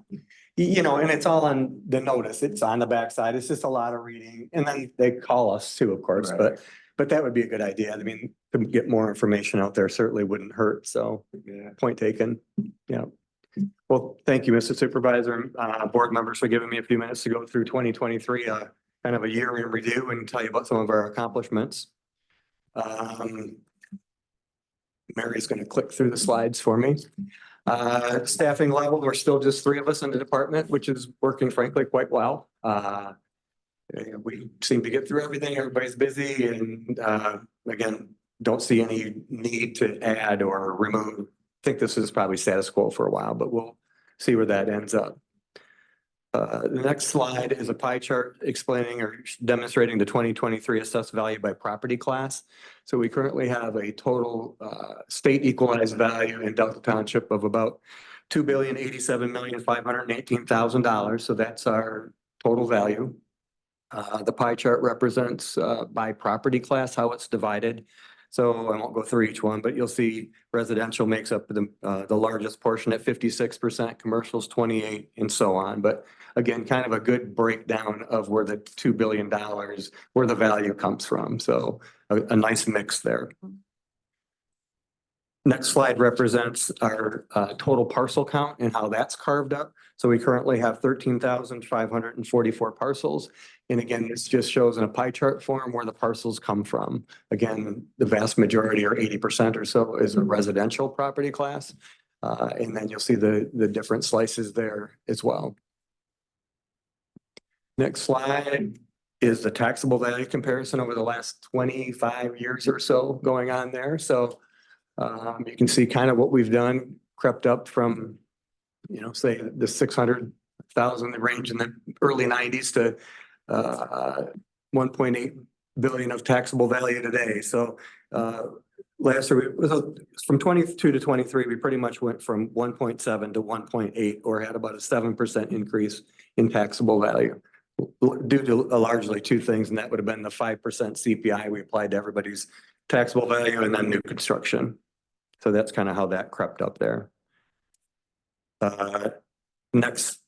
Speaker 5: You know, and it's all on the notice. It's on the backside. It's just a lot of reading. And then they call us too, of course,
Speaker 1: Right.
Speaker 5: but that would be a good idea. I mean, to get more information out there certainly wouldn't hurt. So
Speaker 1: Yeah.
Speaker 5: point taken. Yeah. Well, thank you, Mr. Supervisor, board members for giving me a few minutes to go through 2023, kind of a year in review and tell you about some of our accomplishments. Mary's going to click through the slides for me. Staffing level, we're still just 3 of us in the department, which is working frankly quite well. We seem to get through everything. Everybody's busy and, again, don't see any need to add or remove. I think this is probably status quo for a while, but we'll see where that ends up. The next slide is a pie chart explaining or demonstrating the 2023 assessed value by property class. So we currently have a total state equalized value in Delta Township of about $2,087,518,000. So that's our total value. The pie chart represents by property class how it's divided. So I won't go through each one, but you'll see residential makes up the largest portion at 56%, commercials 28%, and so on. But again, kind of a good breakdown of where the $2 billion, where the value comes from. So a nice mix there. Next slide represents our total parcel count and how that's carved up. So we currently have 13,544 parcels. And again, this just shows in a pie chart form where the parcels come from. Again, the vast majority or 80% or so is a residential property class. And then you'll see the different slices there as well. Next slide is the taxable value comparison over the last 25 years or so going on there. So you can see kind of what we've done, crept up from, you know, say the 600,000 range in the early 90s to 1.8 billion of taxable value today. So last year, from 22 to 23, we pretty much went from 1.7 to 1.8, or had about a 7% increase in taxable value due to largely 2 things. And that would have been the 5% CPI we applied to everybody's taxable value and then new construction. So that's kind of how that crept up there. Next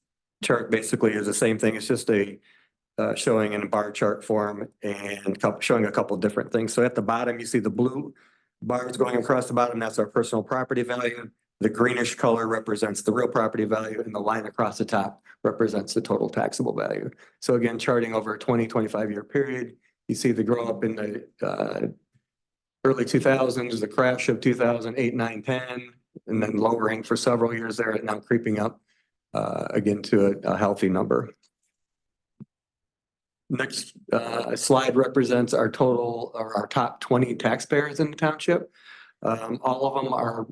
Speaker 5: chart basically is the same thing. It's just a showing in a bar chart form and showing a couple different things. So at the bottom, you see the blue bars going across the bottom. That's our personal property value. The greenish color represents the real property value, and the line across the top represents the total taxable value. So again, charting over a 20-25 year period, you see the grow up in the early 2000s, the crash of 2008, 9, 10, and then lowering for several years there, and now creeping up again to a healthy number. Next slide represents our total, or our top 20 taxpayers in the township. All of them are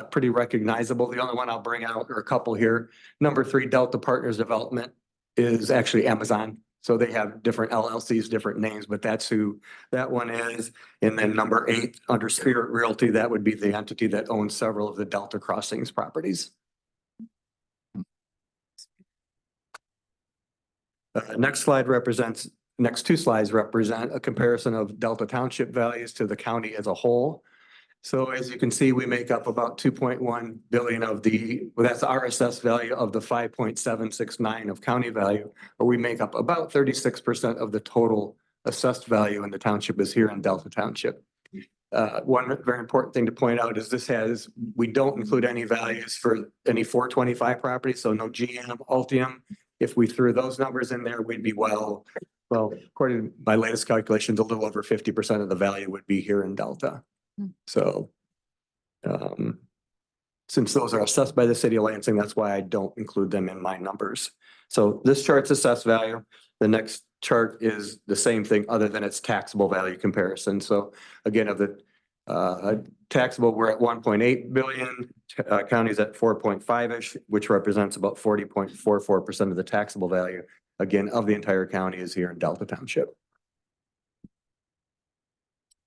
Speaker 5: pretty recognizable. The only one I'll bring out, or a couple here. Number 3, Delta Partners Development, is actually Amazon. So they have different LLCs, different names, but that's who that one is. And then number 8, under Spirit Realty, that would be the entity that owns several of the Delta Crossings properties. Next two slides represent a comparison of Delta Township values to the county as a whole. So as you can see, we make up about 2.1 billion of that's our assessed value of the 5.769 of county value, but we make up about 36% of the total assessed value in the township is here in Delta Township. One very important thing to point out is we don't include any values for any 425 properties, so no GM, Altium. If we threw those numbers in there, we'd be well, according to my latest calculations, a little over 50% of the value would be here in Delta. So, since those are assessed by the city of Lansing, that's why I don't include them in my numbers. So this chart's assessed value. The next chart is the same thing other than its taxable value comparison. So again, of the taxable, we're at 1.8 billion, counties at 4.5-ish, which represents about 40.44% of the taxable value. Again, of the entire county is here in Delta Township.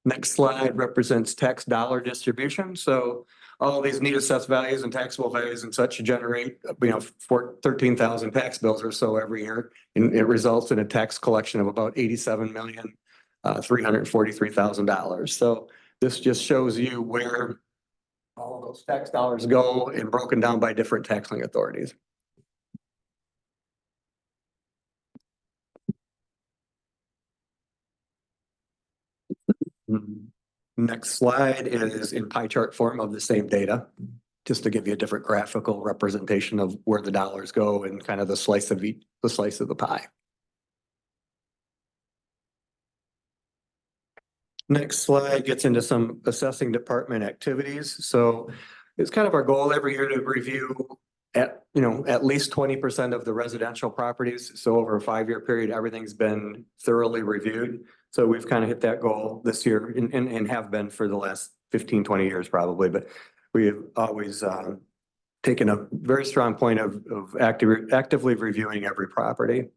Speaker 5: Next slide represents tax dollar distribution. So all these need assessed values and taxable values and such generate, 13,000 tax bills or so every year. And it results in a tax collection of about $87,343,000. So this just shows you where all of those tax dollars go and broken down by different taxing authorities. Next slide is in pie chart form of the same data, just to give you a different graphical representation of where the dollars go and kind of the slice of the pie. Next slide gets into some assessing department activities. So it's kind of our goal every year to review at least 20% of the residential properties. So over a 5-year period, everything's been thoroughly reviewed. So we've kind of hit that goal this year and have been for the last 15, 20 years probably, but we have always taken a very strong point of actively reviewing every property.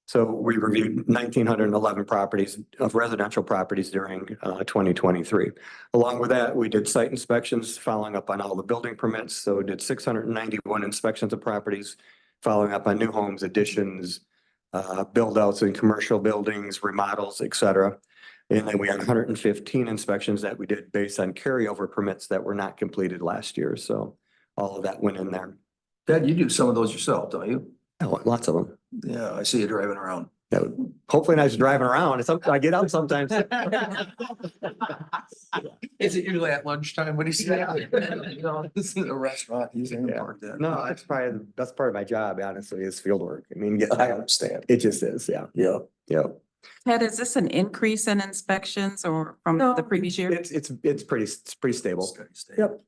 Speaker 5: So we reviewed 1,911 properties of residential properties during 2023. Along with that, we did site inspections following up on all the building permits. So we did 691 inspections of properties, following up on new homes, additions, build outs in commercial buildings, remodels, et cetera. And then we had 115 inspections that we did based on carryover permits that were not completed last year. So all of that went in there.
Speaker 2: Dad, you do some of those yourself, don't you?
Speaker 5: Lots of them.
Speaker 2: Yeah, I see you driving around.
Speaker 5: Yeah, hopefully not just driving around. I get out sometimes.
Speaker 1: Is it usually at lunchtime when you see that?
Speaker 2: This is a restaurant. He's in the park then.
Speaker 5: No, that's part of my job, honestly, is field work. I mean,
Speaker 2: I understand.
Speaker 5: it just is, yeah.
Speaker 2: Yeah.
Speaker 5: Yeah.
Speaker 9: Ted, is this an increase in inspections or from
Speaker 3: No.
Speaker 9: the previous year?
Speaker 5: It's pretty stable.
Speaker 2: Steady state.
Speaker 5: Yep.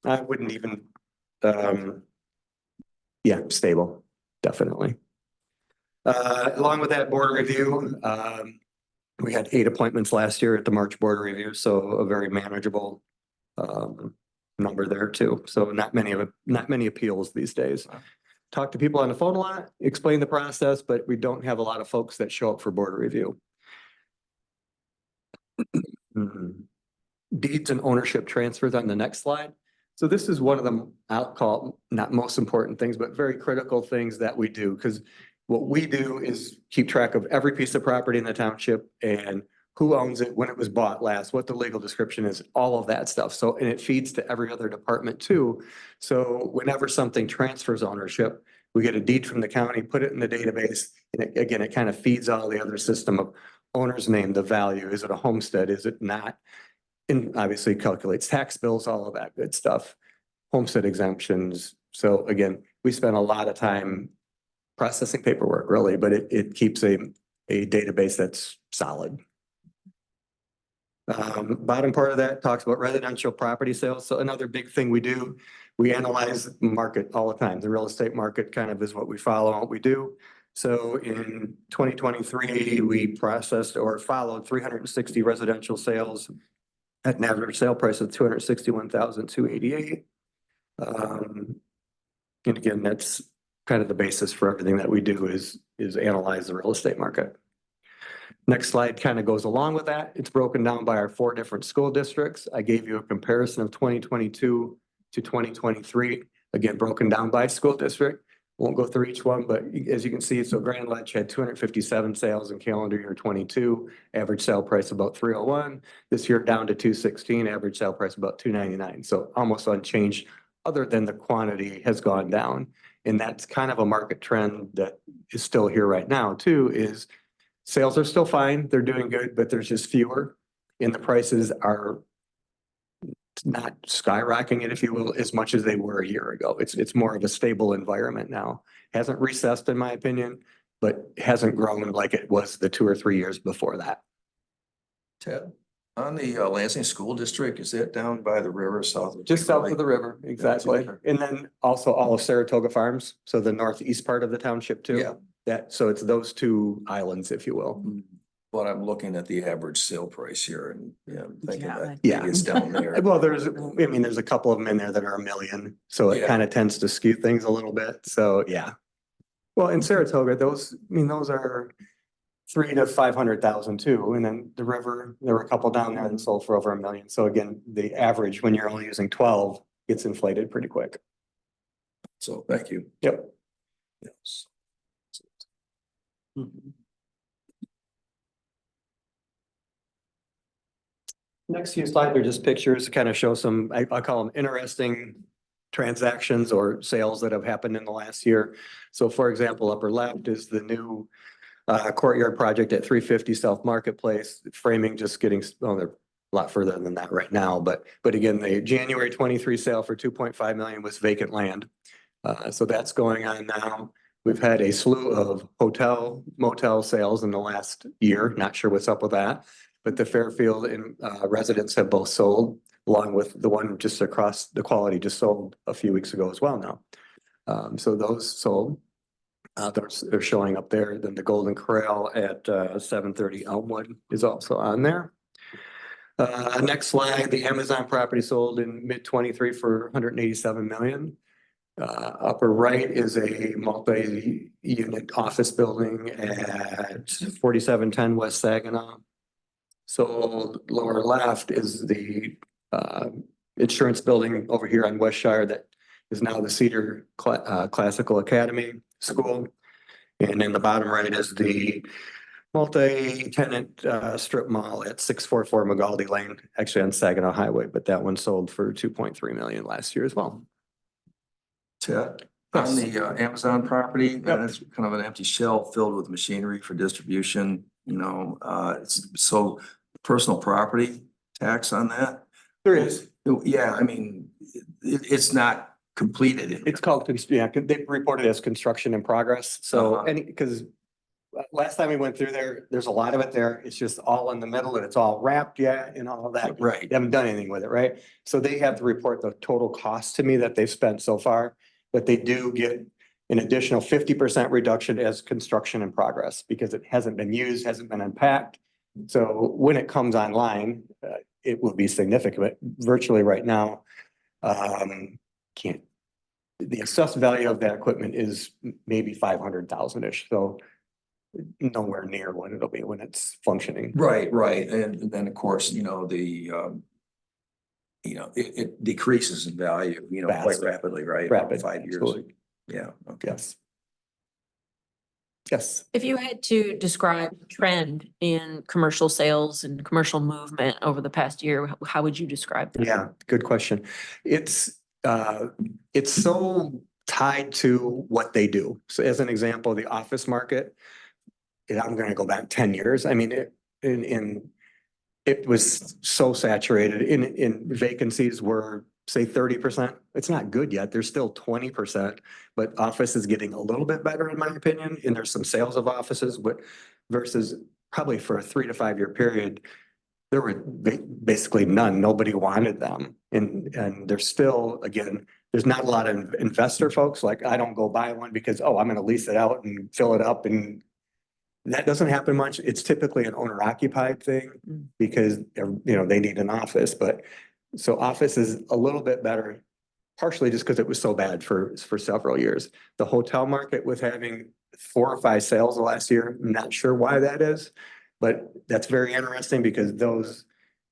Speaker 5: I wouldn't even, stable, definitely. Along with that board review, we had 8 appointments last year at the March board review, so a very manageable number there too. So not many appeals these days. Talk to people on the phone a lot, explain the process, but we don't have a lot of folks that show up for board review. Deeds and ownership transfers on the next slide. So this is one of them, I'll call not most important things, but very critical things that we do, because what we do is keep track of every piece of property in the township and who owns it, when it was bought last, what the legal description is, all of that stuff. So, and it feeds to every other department too. So whenever something transfers ownership, we get a deed from the county, put it in the database. And again, it kind of feeds all the other system of owner's name, the value. Is it a homestead? Is it not? And obviously calculates tax bills, all of that good stuff, homestead exemptions. So again, we spend a lot of time processing paperwork really, but it keeps a database that's solid. Bottom part of that talks about residential property sales. So another big thing we do, we analyze the market all the time. The real estate market kind of is what we follow, what we do. So in 2023, we processed or followed 360 residential sales at an average sale price of $261,288. And again, that's kind of the basis for everything that we do is analyze the real estate market. Next slide kind of goes along with that. It's broken down by our 4 different school districts. I gave you a comparison of 2022 to 2023, again, broken down by school district. Won't go through each one, but as you can see, so Grand Ledge had 257 sales in calendar year 22, average sale price about 301. This year down to 216, average sale price about 299. So almost unchanged, other than the quantity has gone down. And that's kind of a market trend that is still here right now too, is sales are still fine, they're doing good, but there's just fewer. And the prices are not skyrocketing it, if you will, as much as they were a year ago. It's more of a stable environment now. Hasn't recessed in my opinion, but hasn't grown like it was the 2 or 3 years before that.
Speaker 2: Ted, on the Lansing School District, is that down by the river south?
Speaker 5: Just south of the river, exactly.
Speaker 2: okay.
Speaker 5: And then also all of Saratoga Farms, so the northeast part of the township too.
Speaker 2: Yeah.
Speaker 5: So it's those 2 islands, if you will.
Speaker 2: But I'm looking at the average sale price here and, yeah, I'm thinking
Speaker 9: Yeah.
Speaker 2: that
Speaker 5: Yeah.
Speaker 2: maybe it's down there.
Speaker 5: Well, there's a couple of them in there that are $1 million, so it
Speaker 2: Yeah.
Speaker 5: kind of tends to skew things a little bit. So, yeah. Well, in Saratoga, those are 300,000 to 500,000 too. And then the river, there were a couple down there that sold for over $1 million. So again, the average when you're only using 12 gets inflated pretty quick.
Speaker 2: So, thank you.
Speaker 5: Yep.
Speaker 2: Yes.
Speaker 5: Next few slides are just pictures to kind of show some, I call them interesting transactions or sales that have happened in the last year. So for example, upper left is the new courtyard project at 350 South Marketplace. Framing just getting, well, they're a lot further than that right now, but again, the January 23 sale for 2.5 million was vacant land. So that's going on now. We've had a slew of hotel motel sales in the last year. Not sure what's up with that, but the Fairfield and residents have both sold, along with the one just across the quality just sold a few weeks ago as well now. So those sold. They're showing up there. Then the Golden Corral at 730 Elmwood is also on there. Next slide, the Amazon property sold in mid-23 for 187 million. Upper right is a multi-unit office building at 4710 West Saginaw. So lower left is the insurance building over here on West Shire that is now the Cedar Classical Academy School. And in the bottom right is the multi-tenant strip mall at 644 Magaldi Lane, actually on Saginaw Highway, but that one sold for 2.3 million last year as well.
Speaker 2: Ted, on the Amazon property, and it's kind of an empty shell filled with machinery for distribution, so personal property tax on that?
Speaker 5: There is.
Speaker 2: Yeah, I mean, it's not completed.
Speaker 5: It's called, they report it as construction in progress. So because last time we went through there, there's a lot of it there. It's just all in the middle and it's all wrapped yet and all of that.
Speaker 2: Right.
Speaker 5: They haven't done anything with it, right? So they have to report the total cost to me that they've spent so far, but they do get an additional 50% reduction as construction in progress because it hasn't been used, hasn't been unpacked. So when it comes online, it will be significant. Virtually right now, the assessed value of that equipment is maybe 500,000-ish. So nowhere near what it'll be when it's functioning.
Speaker 2: Right. And then, of course, it decreases in value, quite
Speaker 5: Fast.
Speaker 2: rapidly, right?
Speaker 5: Rapid.
Speaker 2: 5 years.
Speaker 5: Absolutely.
Speaker 2: Yeah. Okay.
Speaker 5: Yes.
Speaker 6: If you had to describe the trend in commercial sales and commercial movement over the past year, how would you describe that?
Speaker 5: Yeah, good question. It's so tied to what they do. So as an example, the office market, and I'm going to go back 10 years. I mean, it was so saturated in vacancies were say 30%. It's not good yet. There's still 20%, but office is getting a little bit better in my opinion. And there's some sales of offices, but versus probably for a 3 to 5 year period, there were basically none. Nobody wanted them. And there's still, again, there's not a lot of investor folks. Like I don't go buy one because, I'm going to lease it out and fill it up. And that doesn't happen much. It's typically an owner occupied thing because, they need an office, but so office is a little bit better
Speaker 11: partially just because it was so bad for several years. The hotel market was having 4 or 5 sales the last year. I'm not sure why that is, but that's very interesting because those,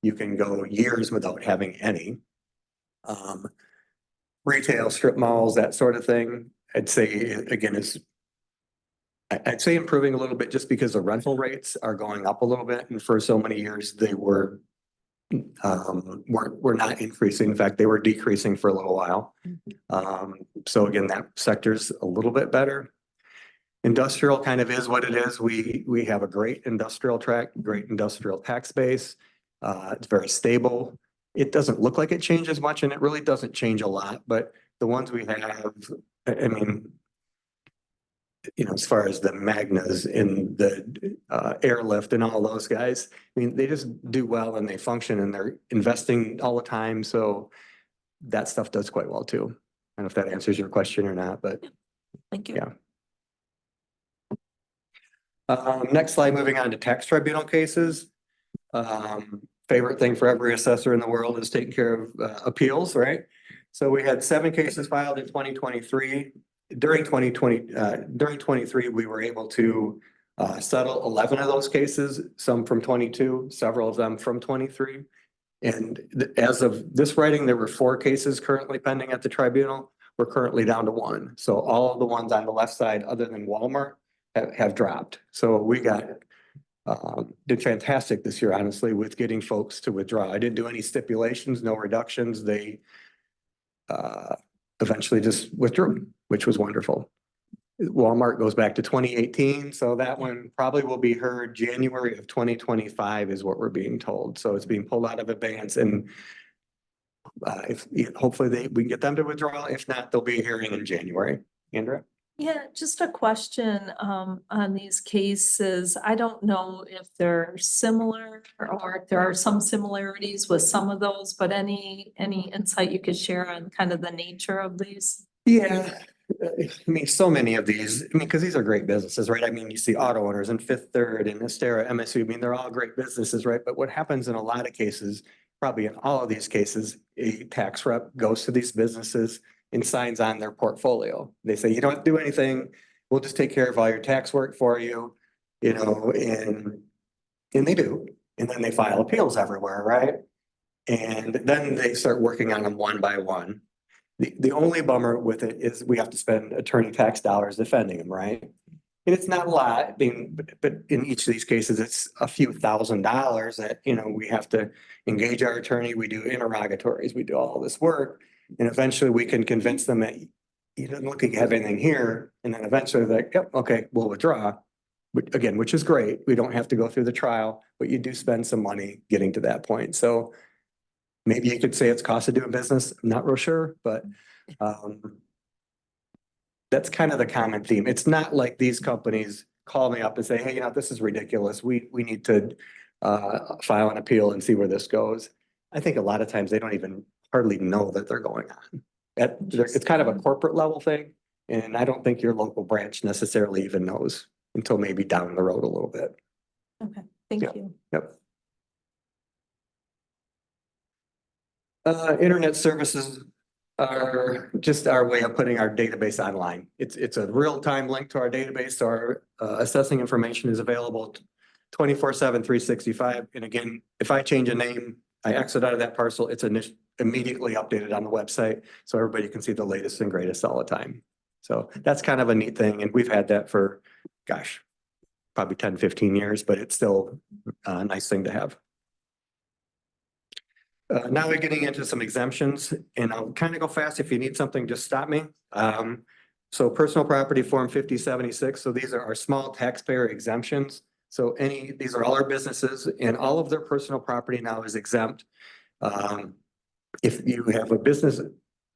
Speaker 11: you can go years without having any. Retail, strip malls, that sort of thing, I'd say again is I'd say improving a little bit just because the rental rates are going up a little bit. And for so many years, they were not increasing. In fact, they were decreasing for a little while. So again, that sector's a little bit better. Industrial kind of is what it is. We have a great industrial track, great industrial tax base. It's very stable. It doesn't look like it changes much, and it really doesn't change a lot, but the ones we have, I mean, you know, as far as the Magnas and the airlift and all those guys, I mean, they just do well and they function and they're investing all the time. So that stuff does quite well too. I don't know if that answers your question or not, but
Speaker 6: Thank you.
Speaker 11: yeah. Next slide, moving on to tax tribunal cases. Favorite thing for every assessor in the world is taking care of appeals, right? So we had 7 cases filed in 2023. During 23, we were able to settle 11 of those cases, some from 22, several of them from 23. And as of this writing, there were 4 cases currently pending at the tribunal. We're currently down to 1. So all of the ones on the left side, other than Walmart, have dropped. So we did fantastic this year, honestly, with getting folks to withdraw. I didn't do any stipulations, no reductions. They eventually just withdrew, which was wonderful. Walmart goes back to 2018, so that one probably will be heard January of 2025 is what we're being told. So it's being pulled out of advance, and hopefully we can get them to withdraw. If not, they'll be hearing in January. Andrea?
Speaker 3: Yeah, just a question on these cases. I don't know if they're similar or if there are some similarities with some of those, but any insight you could share on kind of the nature of these?
Speaker 11: Yeah, I mean, so many of these, I mean, because these are great businesses, right? I mean, you see auto owners and Fifth Third and Estera, MSU, I mean, they're all great businesses, right? But what happens in a lot of cases, probably in all of these cases, a tax rep goes to these businesses and signs on their portfolio. They say, you don't have to do anything. We'll just take care of all your tax work for you, you know, and they do. And then they file appeals everywhere, right? And then they start working on them one by one. The only bummer with it is we have to spend attorney tax dollars defending them, right? And it's not a lot, I mean, but in each of these cases, it's a few $1,000s that, you know, we have to engage our attorney. We do interrogatories, we do all this work. And eventually we can convince them that you don't look like you have anything here. And then eventually they're like, yep, okay, we'll withdraw. Again, which is great. We don't have to go through the trial, but you do spend some money getting to that point. So maybe you could say it's cost of doing business. I'm not real sure, but that's kind of the common theme. It's not like these companies call me up and say, hey, you know, this is ridiculous. We need to file an appeal and see where this goes. I think a lot of times they don't even hardly know that they're going on. It's kind of a corporate level thing. And I don't think your local branch necessarily even knows until maybe down the road a little bit.
Speaker 3: Okay, thank
Speaker 11: Yeah.
Speaker 3: you.
Speaker 11: Yep. Internet services are just our way of putting our database online. It's a real-time link to our database. So our assessing information is available 24/7, 365. And again, if I change a name, I exit out of that parcel, it's immediately updated on the website. So everybody can see the latest and greatest all the time. So that's kind of a neat thing. And we've had that for, gosh, probably 10, 15 years, but it's still a nice thing to have. Now we're getting into some exemptions, and I'll kind of go fast. If you need something, just stop me. So personal property form 5076. So these are our small taxpayer exemptions. So these are all our businesses, and all of their personal property now is exempt. If you have a business,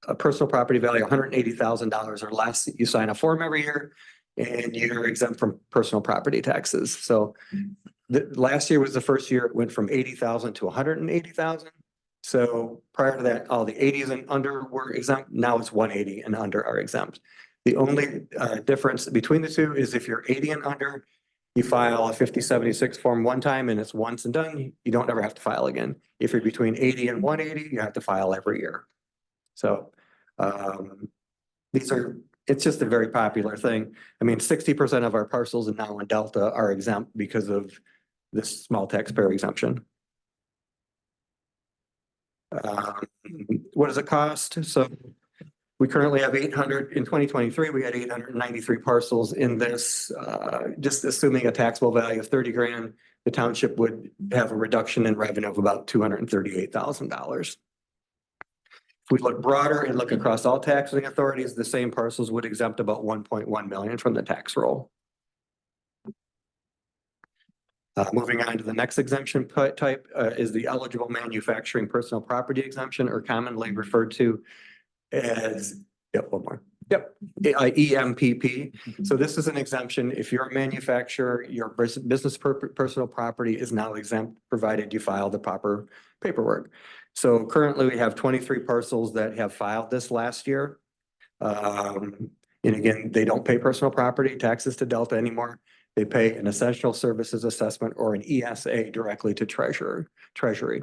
Speaker 11: a personal property value $180,000 or less, you sign a form every year and you're exempt from personal property taxes. So last year was the first year it went from 80,000 to 180,000. So prior to that, all the 80s and under were exempt. Now it's 180 and under are exempt. The only difference between the two is if you're 80 and under, you file a 5076 form one time and it's once and done. You don't ever have to file again. If you're between 80 and 180, you have to file every year. So It's just a very popular thing. I mean, 60% of our parcels now in Delta are exempt because of this small taxpayer exemption. What does it cost? So we currently have 800, in 2023, we had 893 parcels in this, just assuming a taxable value of 30 grand, the township would have a reduction in revenue of about $238,000. If we look broader and look across all taxing authorities, the same parcels would exempt about 1.1 million from the tax roll. Moving on to the next exemption type is the eligible manufacturing personal property exemption, or commonly referred to as, one more. EMPP. So this is an exemption. If you're a manufacturer, your business personal property is now exempt, provided you file the proper paperwork. So currently we have 23 parcels that have filed this last year. And again, they don't pay personal property taxes to Delta anymore. They pay an essential services assessment or an ESA directly to Treasury.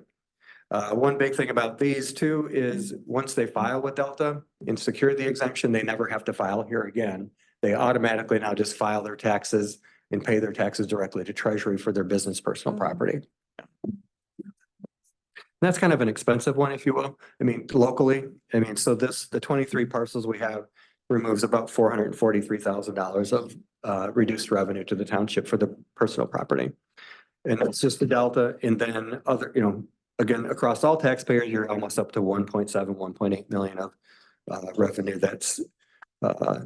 Speaker 11: One big thing about these two is once they file with Delta and secure the exemption, they never have to file here again. They automatically now just file their taxes and pay their taxes directly to Treasury for their business personal property. That's kind of an expensive one, if you will. I mean, locally, so the 23 parcels we have removes about $443,000 of reduced revenue to the township for the personal property. And it's just the Delta, and then other, again, across all taxpayers, you're almost up to 1.7, 1.8 million of revenue that's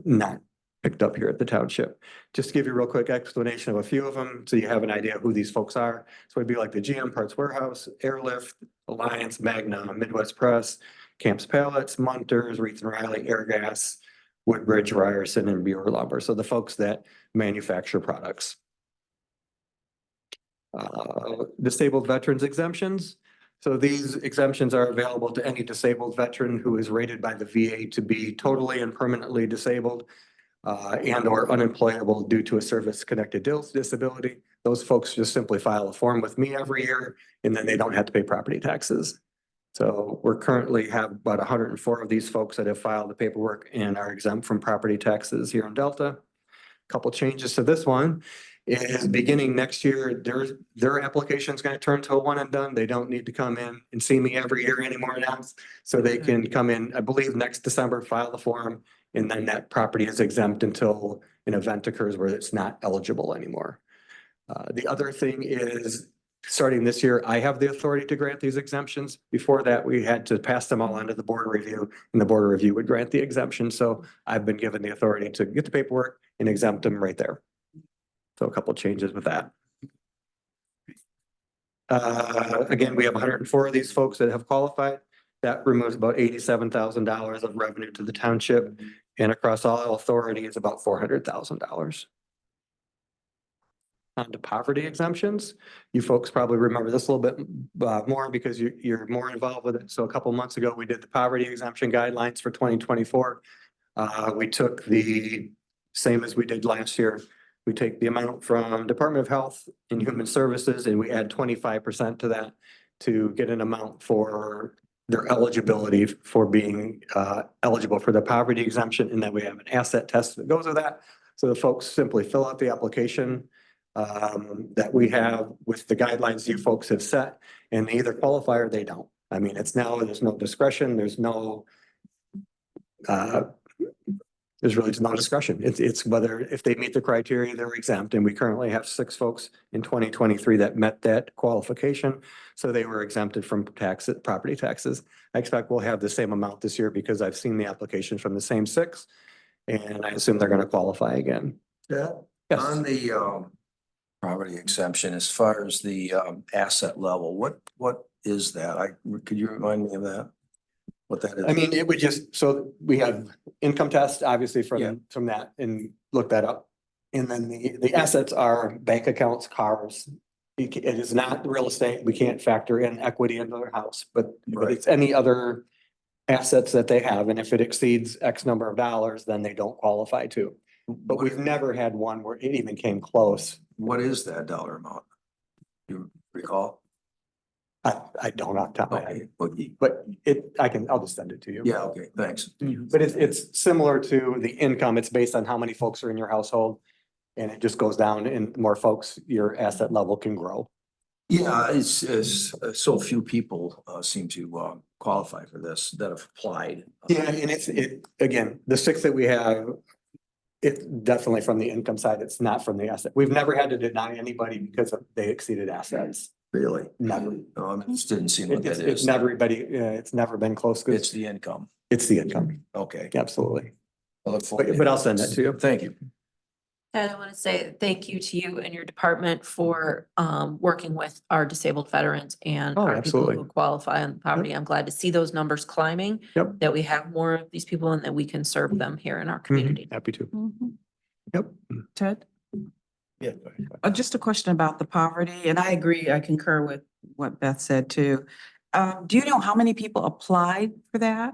Speaker 11: not picked up here at the township. Just to give you a real quick explanation of a few of them, so you have an idea of who these folks are. So it'd be like the GM Parts Warehouse, Airlift, Alliance, Magna, Midwest Press, Camps Pallets, Munters, Reith and Riley, Airgas, Woodbridge, Ryerson, and Buer Lumber. So the folks that manufacture products. Disabled veterans exemptions. So these exemptions are available to any disabled veteran who is rated by the VA to be totally and permanently disabled and or unemployable due to a service-connected disability. Those folks just simply file a form with me every year, and then they don't have to pay property taxes. So we're currently have about 104 of these folks that have filed the paperwork and are exempt from property taxes here in Delta. Couple changes to this one is beginning next year, their application is going to turn to a one and done. They don't need to come in and see me every year anymore now. So they can come in, I believe, next December, file the form, and then that property is exempt until an event occurs where it's not eligible anymore. The other thing is, starting this year, I have the authority to grant these exemptions. Before that, we had to pass them all onto the board of review, and the board of review would grant the exemption. So I've been given the authority to get the paperwork and exempt them right there. So a couple of changes with that. Again, we have 104 of these folks that have qualified. That removes about $87,000 of revenue to the township, and across all authority is about $400,000. On to poverty exemptions. You folks probably remember this a little bit more because you're more involved with it. So a couple months ago, we did the poverty exemption guidelines for 2024. We took the same as we did last year. We take the amount from Department of Health and Human Services, and we add 25% to that to get an amount for their eligibility for being eligible for the poverty exemption. And then we have an asset test that goes with that. So the folks simply fill out the application that we have with the guidelines you folks have set, and they either qualify or they don't. I mean, there's no discretion. There's no, there's really no discretion. It's whether if they meet the criteria, they're exempt. And we currently have 6 folks in 2023 that met that qualification. So they were exempted from property taxes. I expect we'll have the same amount this year because I've seen the application from the same 6, and I assume they're going to qualify again.
Speaker 2: Yeah.
Speaker 11: Yes.
Speaker 2: On the property exemption, as far as the asset level, what is that? Could you remind me of that? What that is?
Speaker 11: I mean, it would just, so we have income test, obviously
Speaker 2: Yeah.
Speaker 11: from that, and look that up. And then the assets are bank accounts, cars. It is not real estate. We can't factor in equity into their house, but it's any other assets that they have. And if it exceeds X number of dollars, then they don't qualify to. But we've never had one where it even came close.
Speaker 2: What is that dollar amount? You recall?
Speaker 11: I don't off the top of my head,
Speaker 2: Okay,
Speaker 11: but I'll just send it to you.
Speaker 2: yeah, okay, thanks.
Speaker 11: But it's similar to the income. It's based on how many folks are in your household. And it just goes down, and more folks, your asset level can grow.
Speaker 2: Yeah, it's so few people seem to qualify for this that have applied.
Speaker 11: Yeah, and again, the 6 that we have, it's definitely from the income side. It's not from the asset. We've never had to deny anybody because they exceeded assets.
Speaker 2: Really?
Speaker 11: Never.
Speaker 2: No, I just didn't see what that
Speaker 11: It's
Speaker 2: is.
Speaker 11: it's never been close. 'Cause
Speaker 2: It's the income.
Speaker 11: it's the income.
Speaker 2: Okay.
Speaker 11: Absolutely.
Speaker 2: I look forward.
Speaker 11: But I'll send that to you.
Speaker 2: Thank you.
Speaker 6: Ted, I want to say thank you to you and your department for working with our disabled veterans and
Speaker 11: Oh,
Speaker 6: our people
Speaker 11: absolutely.
Speaker 6: who qualify on poverty. I'm glad to see those numbers climbing.
Speaker 11: Yep.
Speaker 6: That we have more of these people and that we can serve them here in our community.
Speaker 11: Happy to.
Speaker 9: Mhm.
Speaker 11: Yep.
Speaker 9: Ted?
Speaker 2: Yeah.
Speaker 9: Just a question about the poverty, and I agree, I concur with what Beth said too. Do you know how many people applied for that?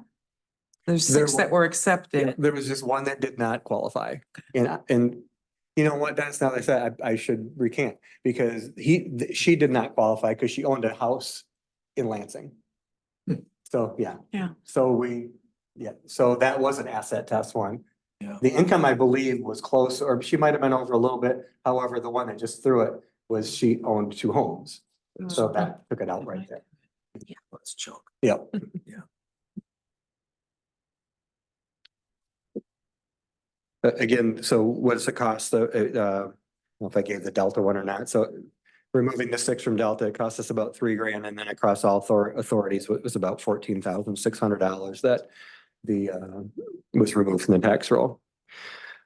Speaker 9: There's
Speaker 11: There
Speaker 9: 6 that were accepted.
Speaker 11: There was just one that did not qualify. And you know what, Dennis, now that I said, I should recant because she did not qualify because she owned a house in Lansing. So, yeah.
Speaker 9: Yeah.
Speaker 11: So so that was an asset test one.
Speaker 2: Yeah.
Speaker 11: The income, I believe, was close, or she might have been over a little bit. However, the one that just threw it was she owned 2 homes. So that took it out right there.
Speaker 2: Let's choke.
Speaker 11: Yep.
Speaker 2: Yeah.
Speaker 11: Again, so what does it cost? I don't know if I gave the Delta one or not. So removing the 6 from Delta, it cost us about $3,000, and then across all authorities, it was about $14,600 that was removed from the tax roll.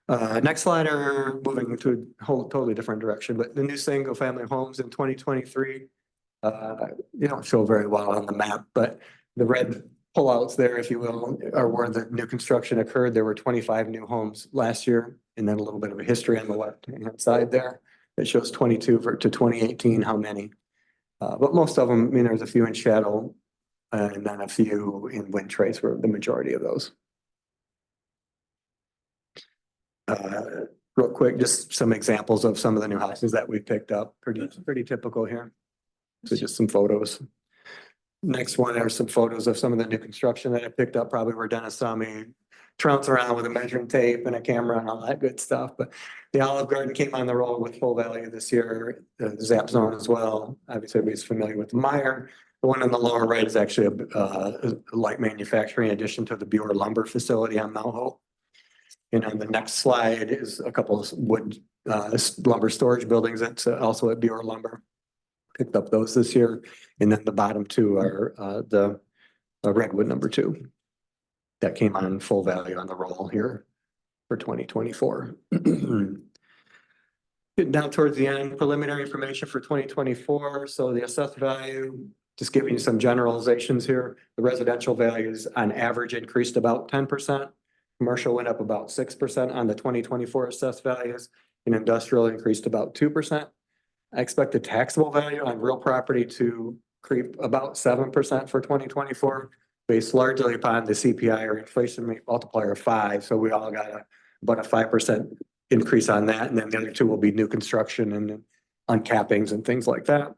Speaker 11: Next slide are moving to a whole totally different direction, but the new single family homes in 2023, you don't show very well on the map, but the red pullouts there, if you will, are where the new construction occurred. There were 25 new homes last year, and then a little bit of a history on the left-hand side there. It shows 22 to 2018, how many. But most of them, I mean, there's a few in shadow, and then a few in wind trace were the majority of those. Real quick, just some examples of some of the new houses that we picked up. Pretty typical here. So just some photos. Next one are some photos of some of the new construction that I picked up, probably where Dennis saw me trounce around with a measuring tape and a camera and all that good stuff. But the Olive Garden came on the roll with full value this year, the Zap Zone as well. Obviously, everybody's familiar with the Meyer. The one on the lower right is actually a light manufacturing addition to the Buer lumber facility on Mount Hope. And on the next slide is a couple of wood lumber storage buildings that's also at Buer Lumber. Picked up those this year. And then the bottom 2 are the Redwood number 2. That came on full value on the roll here for 2024. Getting down towards the end, preliminary information for 2024. So the assessed value, just giving you some generalizations here. The residential values on average increased about 10%. Commercial went up about 6% on the 2024 assessed values, and industrial increased about 2%. I expect the taxable value on real property to creep about 7% for 2024, based largely upon the CPI or inflation rate multiplier of 5. So we all got about a 5% increase on that. And then the other 2 will be new construction and uncappings and things like that.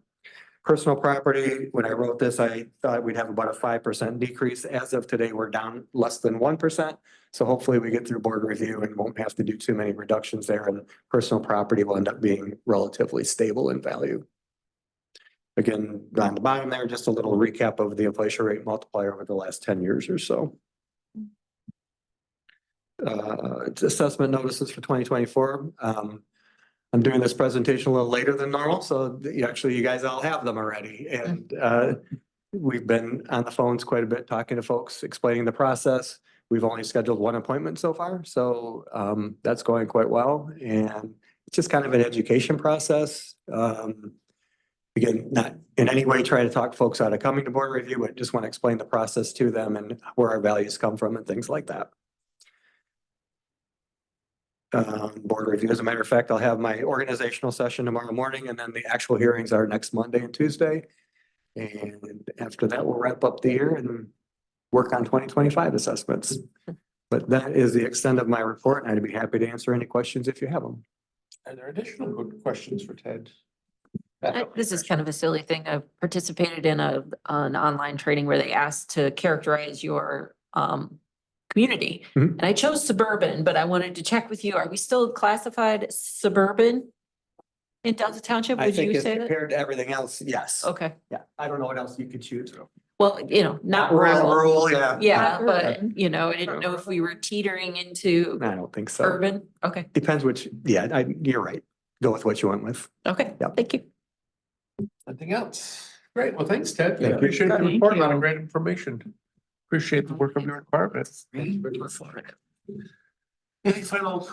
Speaker 11: Personal property, when I wrote this, I thought we'd have about a 5% decrease. As of today, we're down less than 1%. So hopefully we get through board review and won't have to do too many reductions there, and personal property will end up being relatively stable in value. Again, on the bottom there, just a little recap of the inflation rate multiplier over the last 10 years or so. Assessment notices for 2024. I'm doing this presentation a little later than normal, so actually you guys all have them already. And we've been on the phones quite a bit talking to folks, explaining the process. We've only scheduled 1 appointment so far, so that's going quite well. And it's just kind of an education process. Again, not in any way trying to talk folks out of coming to board review, but just want to explain the process to them and where our values come from and things like that. Board review. As a matter of fact, I'll have my organizational session tomorrow morning, and then the actual hearings are next Monday and Tuesday. And after that, we'll wrap up the year and work on 2025 assessments. But that is the extent of my report, and I'd be happy to answer any questions if you have them.
Speaker 1: Are there additional good questions for Ted?
Speaker 6: This is kind of a silly thing. I've participated in an online training where they asked to characterize your community.
Speaker 11: Mhm.
Speaker 6: And I chose suburban, but I wanted to check with you. Are we still classified suburban in Delta Township?
Speaker 11: I
Speaker 6: Would
Speaker 11: think
Speaker 6: you
Speaker 11: as
Speaker 6: say that?
Speaker 11: compared to everything else, yes.
Speaker 6: Okay,
Speaker 11: Yeah, I don't know what else you could choose.
Speaker 6: well, not
Speaker 11: Rural,
Speaker 6: rural.
Speaker 11: yeah.
Speaker 6: Yeah,
Speaker 3: Not
Speaker 6: but
Speaker 3: urban.
Speaker 6: I didn't know if we were teetering into
Speaker 11: I don't think so.
Speaker 6: urban. Okay,
Speaker 11: Depends which, yeah, you're right. Go with what you went with.
Speaker 6: okay,
Speaker 11: Yep.
Speaker 6: thank you.
Speaker 1: Anything else? Great. Well, thanks, Ted.
Speaker 11: Thank you.
Speaker 1: Appreciate the
Speaker 9: Thank
Speaker 1: report. A lot of
Speaker 9: you.
Speaker 1: great information. Appreciate the work of your department. Any final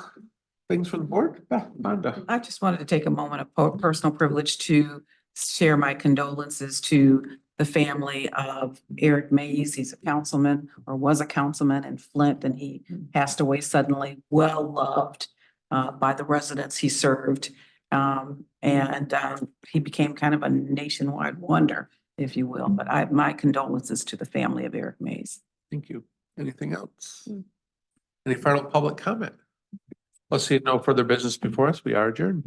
Speaker 1: things from the board? Yeah, Rhonda.
Speaker 9: I just wanted to take a moment of personal privilege to share my condolences to the family of Eric Mays. He's a councilman or was a councilman in Flint, and he passed away suddenly, well loved by the residents he served. He became kind of a nationwide wonder, if you will. But my condolences to the family of Eric Mays.
Speaker 1: Thank you. Anything else? Any final public comment? Let's see, no further business before us. We are adjourned.